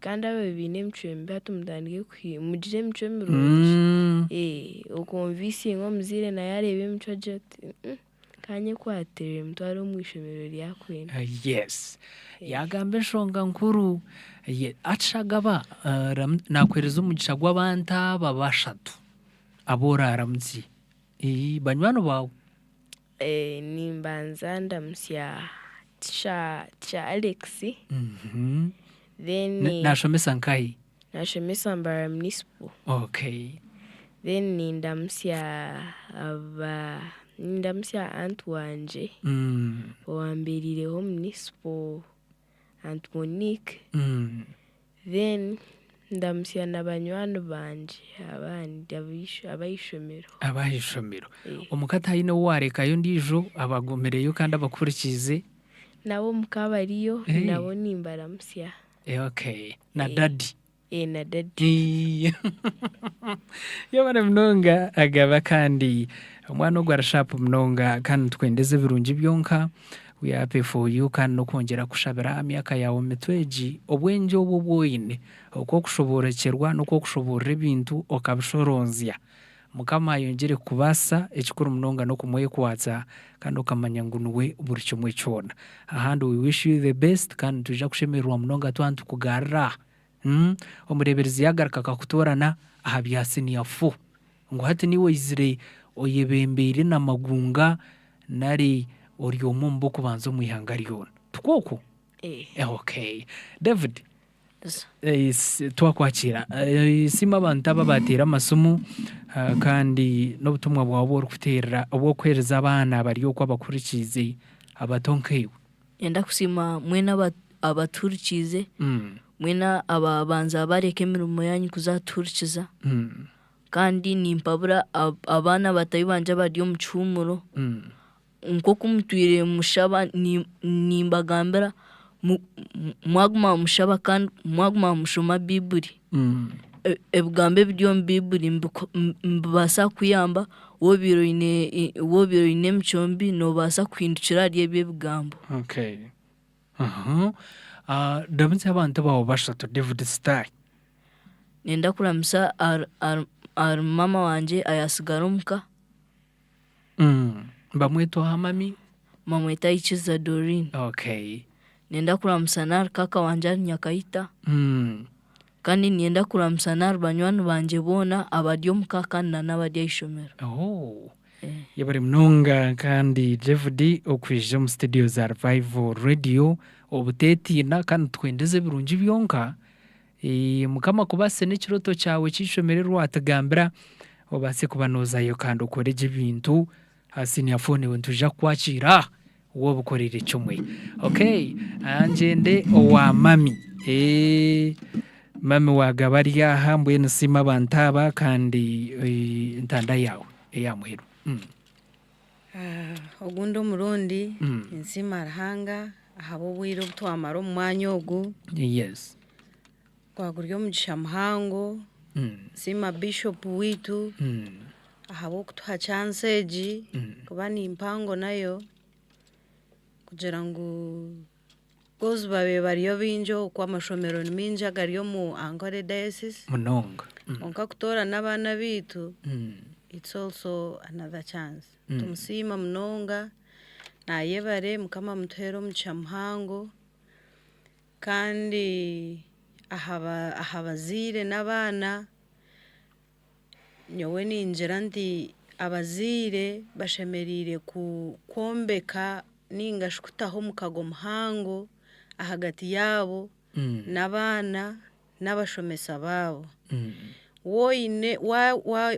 kandi aba bine emicwembe hatu mutandike mugire emicwembe mirungi okumvise nko muzire naye arebe emicwe ati kanye kwaterera mutware omwishomero lyakwena yes yagambe nshonga nkuru acagaba nakwereza umugisha gw'abantu aba bashatu aboraramutse banywano bawe nimbanza ndamusya cha Alex then nashomesa nkayi nashomesa mbara municipal then ndamsya aunt wanje owamberireho municipal aunt Monique then ndamusya nabanywano banje abandi abayishomero omukata hayine warekayo ndijo abagomereyo kandi abakurikize nabo mukabariyo nabo nimbaramusya na daddy na daddy yabana mnonga agaba kandi umwana ogwa rashapu mnonga kandi twendeze birungi byonka we are happy for you kandi no kongera kushabira amyaka yawe metweji obwenje obo bwoyine uko kushoborekerwa nuko kushoborera ibintu okabishoronzya mukama yongere kubasa ekikuru mnonga no kumwe kwatsa kandi ukamanya ngo nuwe buri kimwe cyona ahandi we wish you the best kandi tuja kushemerwa mnonga twantu kugarra omureberezi yagaraka kakutorana aha byasini yafu ngo hati niwe izire oyebembere na magunga nari oryomo mbo kubanza mwihanga ryona tukoko David twakwakira sima abantu aba batera amasomo kandi n'obutumwa bwawe bwo kuterera obwo kwereza abana bariyo kwa bakurikize abatonkewe yenda kusima mwena abaturikize mwena ababanza bareke emirimo yanyu kuzaturikiza kandi nimpabura abana batayibanje bari mu cyumuro nko kumutwire mushaba nimbagambira mwaguma mushaba kandi mwaguma mushoma biburi ebugambe byo biburi mbasa kuyamba wobiroine mchombi no basa kwindukira ryebye bigambo ndabunze abantu bawo bashatu David Star nenda kuramisa ar mama wanje ayasigara muka bamweto hamami mamweta ichiza Doreen nenda kuramisa nar kaka wanje Nyakaita kandi nenda kuramisa nar banywano banje bona abadyo mukaka n'abadyo ishomero yabari mnonga kandi David okwije mu studio za Revival Radio obutetina kandi twendeze birungi byonka mukama kubase n'ikiroto cyawe cyishomererwa atagambira obase kubanozayo kandi ukoreje ibintu hasi ni afone we tuja kwakira uwo bukorere cyumwe anjende owa mami mami wagabarya hambwe nsima bantaba kandi ntanda yawe eyamuhero ogundo murundi nsima rahanga ahabo bwiro butwamaro mu mwanya ogu kwaguryo mugisha muhango sima bishop witu ahabo kutuha chance kuba ni impango nayo kugira ngo gozi babe bariyo binjo kwa mashomero minja gariyo mu Ankole diocese munonga onka kutora n'abana bitu it's also another chance tumusima munonga nayebare mukama muthero muchamuhango kandi ahabazire n'abana nyowe ninjira ndi abazire bashemerire kukombeka ningashukutaho mukago muhango ahagati yabo n'abana n'abashomesa babo woine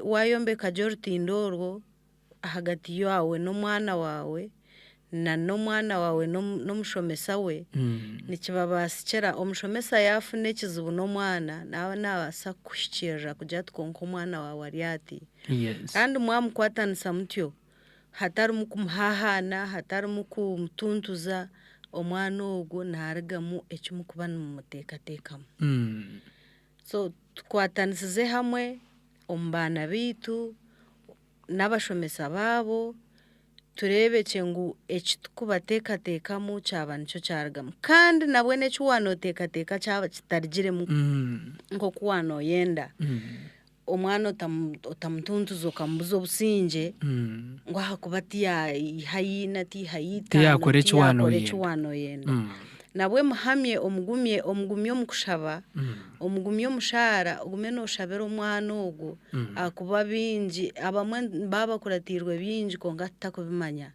wayombeka jortindorwo ahagati yawe n'umwana wawe n'umwana wawe n'umushomesa we nikibabasikira omushomesa yafune kizibu n'omwana nawe nabasa kushikirira kujya twonka umwana wawe ari ati kandi mwamukwatanisa mutyo hatari mukumuhahana hatari mukumutuntuza omwana ogwo narigamu ekimukuba nimumuteekateekamu so tukwatanisize hamwe omu baana bitu n'abashomesa babo turebe cyengu ekitukubateekateekamu cyaba nicyo cyaragamu kandi nabwe n'eki wanoteekateeka cyaba kitarigiremu nk'oku wanoyenda omwana otamutuntuza okamubuza obusinge ngo ahakuba tiyahayina tiyakore eki wanoyenda nabwe muhamye omugumye omukushaba omugumye omushara ogume noshabera omwana ogwo akuba bingi abamwe babakuratirwe bingi konga tutakubimanya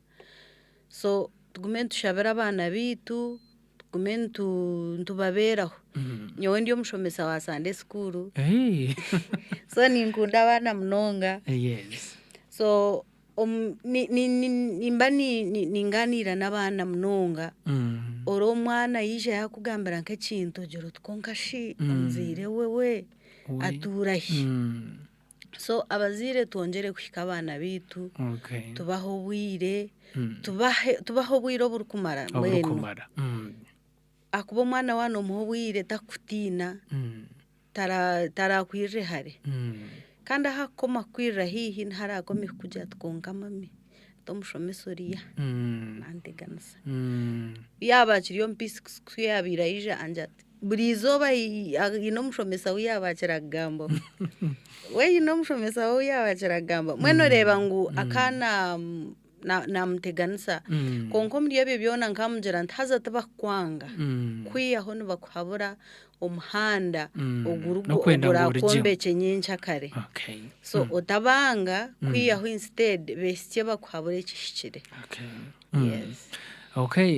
so tugume tushabera abana bitu tugume ntubaberaho nyowe ndi omushomesa wa Sunday school so ninkunda abana munonga so nimba ninganira n'abana munonga oro omwana yija yakugambira nk'ekintu joro tukonka shi omuzire wewe aturahi so abazire twongere kuhika abana bitu tubaho obwire tubaho obwire oburukumara mbwenu akuba omwana wana omuha obwire takutiina tarakwirire hare kandi ahakoma kwirira hihi ntarakome kujya twonka mami tomushomesa oriya nanteganisa yaba kiriyo mpisi kuyabira ija anjati buri izooba ino omushomesa we yabakira kugamba we ino omushomesa we yabakira kugamba mweno reba ngu akana namuteganisa konko muri ebyo byona nkamugira ntaza tabakwanga kwiyaho nibakuhabura omuhanda ogurakombeke nyincha kare so otabanga kwiyaho instead besike bakuhabura ekishikire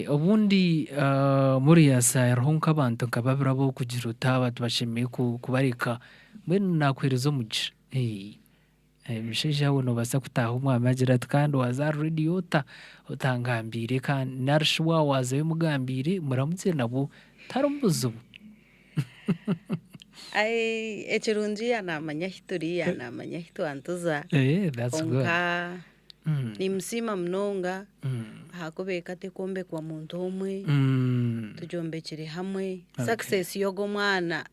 obundi muri yasa yarhonka abantu nkababira bo kugira utaba tubashimiye kubarika mwene nakwiriza omugisha bisheja wono basa kutaha umwami agira ati kandi waza radio utangambire kandi narishwa waza yomugambire muramutse nabo tarumbuzubu ekirungi yanamanya history yanamanya hitu antuza that's good ni musima munonga hakubeka tekombe kwa muntu omwe tujombekere hamwe success yogo mwana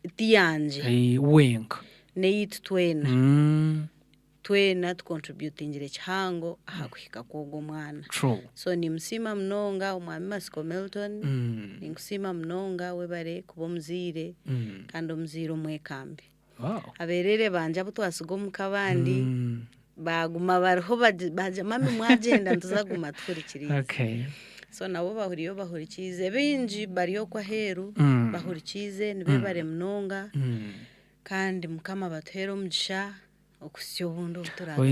itiyanje wenka neitu twena tukontributingire kihango ahakuhika kwogo mwana so ni musima munonga omwami Masiko Milton ni kusima munonga webare kuba omuzire kandi omuzire omwekambi aberere banje abo twasiga omukabandi baguma bariho baje mami mwagenda ntuzaguma tukurikiriza so nabo bahurikize bingi bariyo kwa heru bahurikize nibebare munonga kandi mukama batera omugisha okusya obundi obuturaga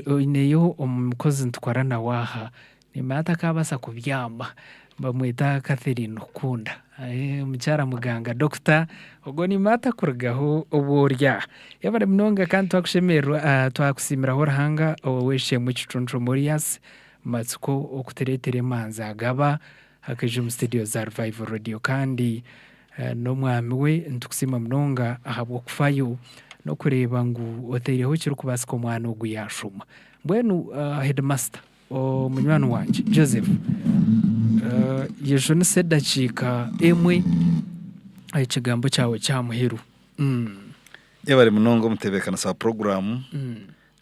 oineyo omukozi ntwarana waha nimata kabasa kubyama bamwita Catherine Okunda omukyara muganga Dr. Ogo nimata kurugaho oborya yabare munonga kandi twakushemerwa twakusimiraho Ruhanga oweshe mu kicuntro Morias Matsiko okuteretere manza agaba akaje mu studio za Revival Radio kandi n'omwami we ntukusima munonga ahabwo kufayo no kureba ngu otereho kiri kubasika omwana ogu yashuma mbwenu headmaster omunywani wanje Joseph yejo nisedakika emwe ekigambo cyawe cyamuheru yabari munongo mutebekana sa program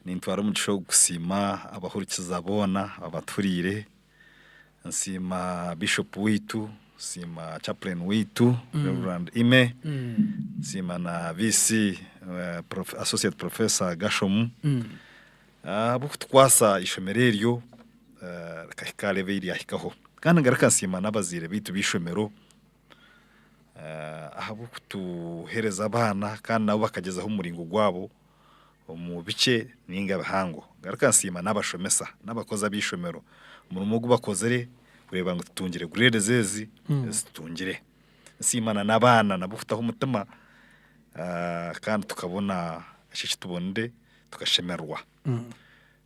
nintwara umugisho gusima abahurikiza abona abaturire nsima bishop witu, nsima chaplain witu, Reverend Ime, nsima na VC associate professor Gashomu, abo twasa ishomereryo kahikale biri ahikaho kandi ngaraka nsima n'abazire bitu bishomero ahabo kutuhereza abana kandi nabo bakagezaho umuringo gwabo mu bice ninga bahango ngaraka nsima n'abashomesa n'abakoza bishomero umurimo gubakozere kureba ngo tutungire gurere zezi zitungire nsimana n'abana nabufitaho umutima kandi tukabona shishi tubonde tukashemerwa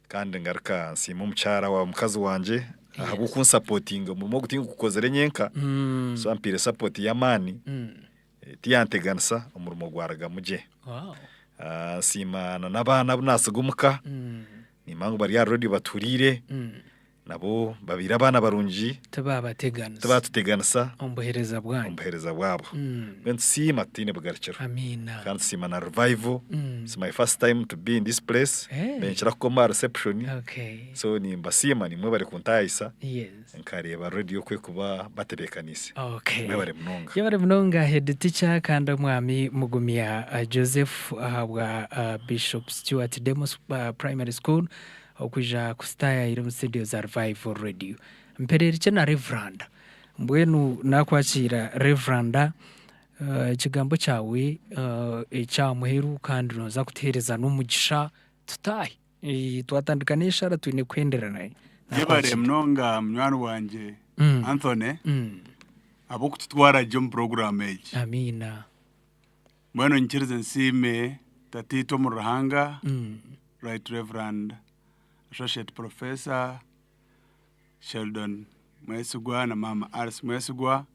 kandi ngaraka nsima umucyara wa mukazi wanje ahabo kunsupportinga mu gutinga kukozere nyenka so ampire support ya mani tiyantegansa umurimo gwaraga muje nsimana n'abana bunasugumuka nimangu bari yarodi baturire nabo babira abana barunji tubatutegansa umbuhereza bwabo bensi matine bugarikiro amina kandi sima na revival it's my first time to be in this place benchira koma reception so ni mbasima ni mwe bari kuntayisa nkareba radio kwe kuba batebekanise mwe bari mnonga head teacher kandi mwami mugumia Joseph ahabwa Bishop Stuart Demos Primary School okuja kustaya iri mu studio za Revival Radio mperera icyo na Reverend mbwenu nakwakira Reverend ikigambo cyawe icyamuheru kandi noza kutereza n'umugisha tutahi twatandikanisha ratwine kwenderana yebare mnonga mwana wanje Anthony abo kututwara jom program age amina mbwenu nkirize nsime tatito mu Ruhanga Right Reverend Associate Professor Sheldon Mwesugwa na Mama Alice Mwesugwa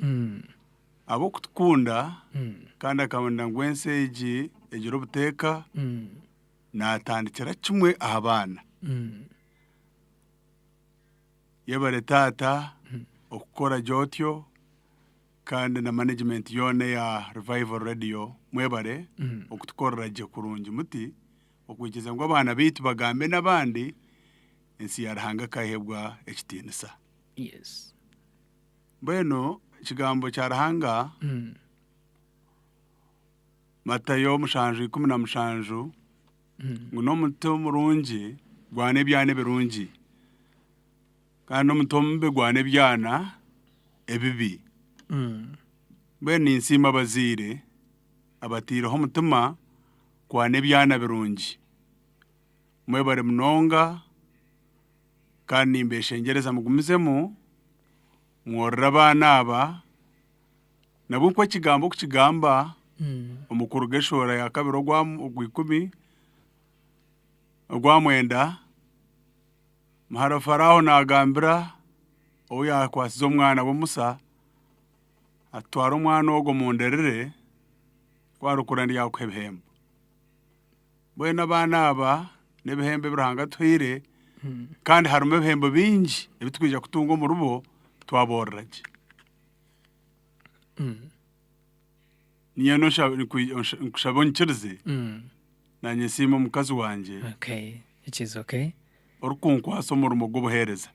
abo kutukunda kandi akabunda ngwense ejiro buteka natandikira kimwe abana yebare tata okukora jotyo kandi na management yone ya Revival Radio mwebare okutukorera je kurungi muti okugeza ngo abana bitu bagambe nabandi ensi yarahanga kahebwa ekitinisa bweno kigambo cyarahanga Matayo mushanju 17 nguno muto murungi gwane byane birungi kandi umutombe gwane byana ebibi bwene insima bazire abatira ho mutima gwane byana birungi mwebare mnonga kandi mbeshengereza mugumizemo mworra abana aba nabo ko kigambo kukigamba umukuru geshora ya kabiro gw'ikumi gwamwenda mahara Faraho nagambira oya kwasizo mwana bo Musa atwara umwana ogo munderere kwarukurandi yakwebehembo bwena abana aba nebehembe birahanga twire kandi harume behembo bingi ebitwija kutunga mu rubo twaborraje niyo no nshabonchirize nanye sima mukazi wanje it is okay orukunkwaso umurimo gw'ubuhereza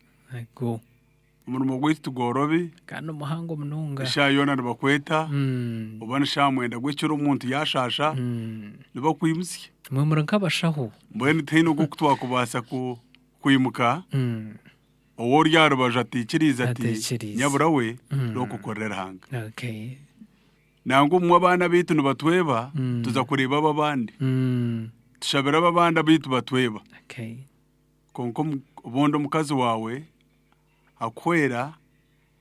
umurimo gw'itu tugorobi kandi umuhango mununga shayona nabakweta ubona shamwenda gw'ikiro umuntu yashasha nibakwimusye mwemura nk'abashaho mbwene tino gukutwa kubasa kwimuka owo ryarubaje atikiriza ati nyabura we no kukorera hanga nango mu abana bitu nubatweba tuza kureba abandi tushabira abandi bitu batweba konko ubondo mukazi wawe akwera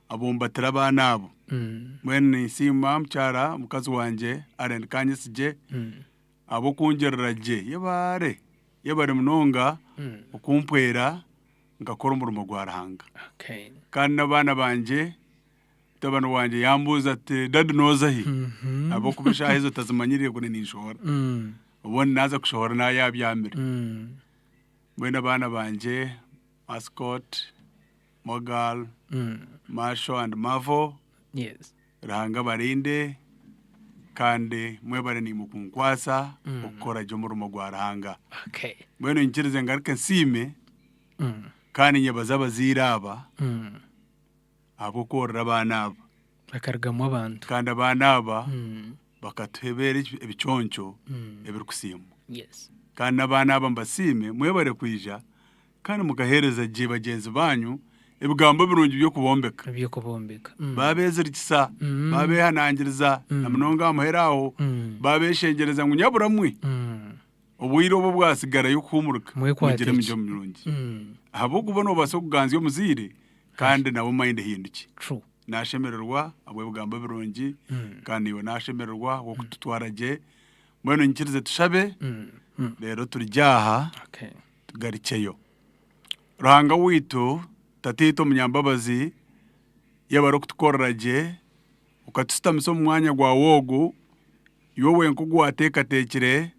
abombatira abana abo mwene sima mcyara mukazi wanje arend kanyisije abo kungereraje yebare mnonga ukumpwera ngakora umurimo gwarahanga kandi nabana banje tabana wanje yambuza ati dad nozahi abo kubishahizo tazimanyiriye kune ninshora ubone naza kushora na yabyamira mwene abana banje Mascot Mogal Masho and Mavo rahanga barinde kandi mwebare ni mukunkwasa ukora jo murimo gwarahanga mwene nkirize ngarike nsime kandi nyebaza baziraba abo korora abana aba bakarugamo abantu kandi abana aba bakatebera ebiconco ebirikusiima kandi abana aba mbasime mwebare kwija kandi mukahereza je bagenzi banyu ebigambo birungi byo kubombeka babezera ikisa babehanangiriza na munonga muheraho babeshengereza ngo nyaburamwe obwire obo bwasigara yo kumurika mugire mujyo mirungi abo kubona obaso kuganza yo muzire kandi nabo mind hinduki nashemererwa abo bigambo birungi kandi yo nashemererwa wo kututwaraje mwene nkirize tushabe rero turyaha tugariceyo Ruhanga witu tatito munyambabazi yabaro kutukorraje ukatusitamiso mu mwanya gwa wogu yowe nkugwateka tekire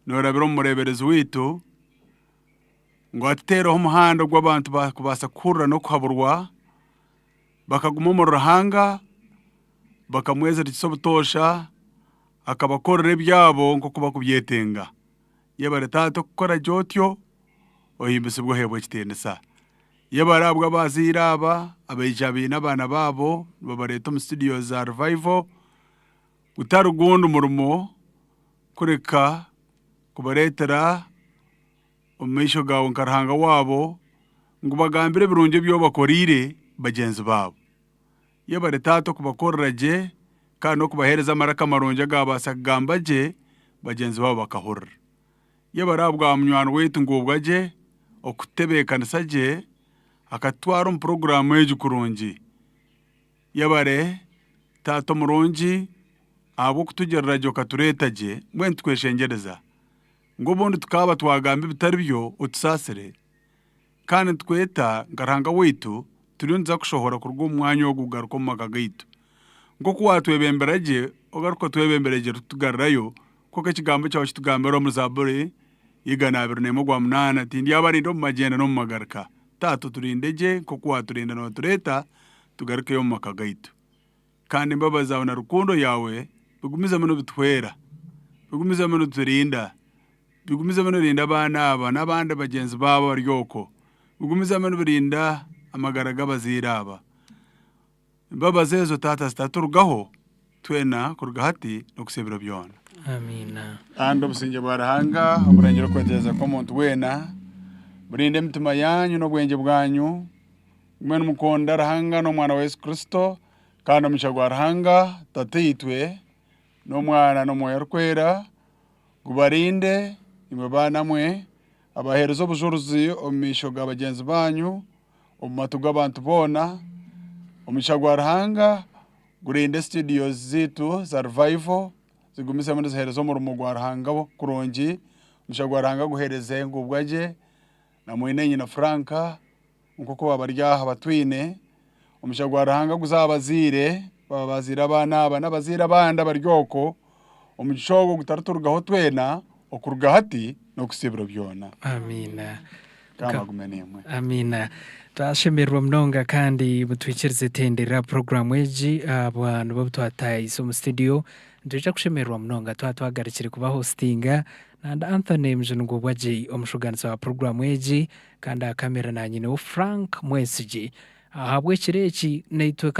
norabiro mureberezi witu ngo atero umuhanda gw'abantu bakubasa kurra no kuhaburwa bakaguma mu Ruhanga bakamweza tisobutosha akabakorera byabo nko kuba kubyetenga yabare tato gukora jotyo ohimbise bwo hebwe kitendesa yabarabwa baziraba abejabi n'abana babo babareto mu studio za Revival utarugondo murumo kureka kubaretera umisho gawo nkarahanga wabo ngo bagambire birunje byo bakorire bagenzi babo yabare tato kubakorraje kandi kubahereza maraka maronja gabasa gambaje bagenzi babo bakahurra yabarabwa munywano wetu ngubwaje okutebekana je akatwara program ejo kurungi yabare tato murungi abo kutugereraje katuretaje mwe tweshengereza ngo bondi tukaba twagamba bitari byo utusasire kandi tweta ngaranga wetu turunza kushohora kurwo umwanya wo kugaruka mu magagito ngo kuwa twebemberaje ogaruko twebemberaje tugarrayo ko kigambo cyawo kitugambira mu zaburi igana abirnemo gwa munana tindi abarindo mu magenda no mu magarika tato turindeje ko kuwa turinda no tureta tugaruke yo mu makagayito kandi mbabaza na rukundo yawe bigumiza muno bitwera bigumiza muno turinda bigumiza muno rinda abana aba n'abandi bagenzi babo baryoko bigumiza muno birinda amagaraga baziraba mbabaza ezo tata staturugaho twena kurugahati no kusebera byona amina ando businge bwarahanga umurengero kweteza ko muntu wena burinde mitima yanyu no bwenge bwanyu mwene mukonda rahanga no mwana wa Yesu Kristo kandi mushagwa rahanga tatitwe no mwana no moyo rkwera gubarinde imwe bana mwe abaherezo bujuruzi omisho gabagenzi banyu omatuga abantu bona omishagwa rahanga gurinde studios zitu za Revival zigumisa muri ziherezo mu rumo Ruhanga bo kurongi mushagwa Ruhanga guhereze ngubwaje na mwene nyina Franka uko babaryaha batwine umushagwa Ruhanga guzabazire babazira abana n'abazira abanda baryoko umugishogo gutaruturugaho twena okurugahati no kusebura byona amina kama gumenemwe amina twashemerwa mnonga kandi mutwikirize tendera program eji abantu babutwataye so mu studio nduje kushemerwa mnonga twagarikire kuba hostinga and Anthony mjungu bwaje omushuganisa wa program eji kandi kamera na nyine Frank Mwesiji ahabwe kireki neitwe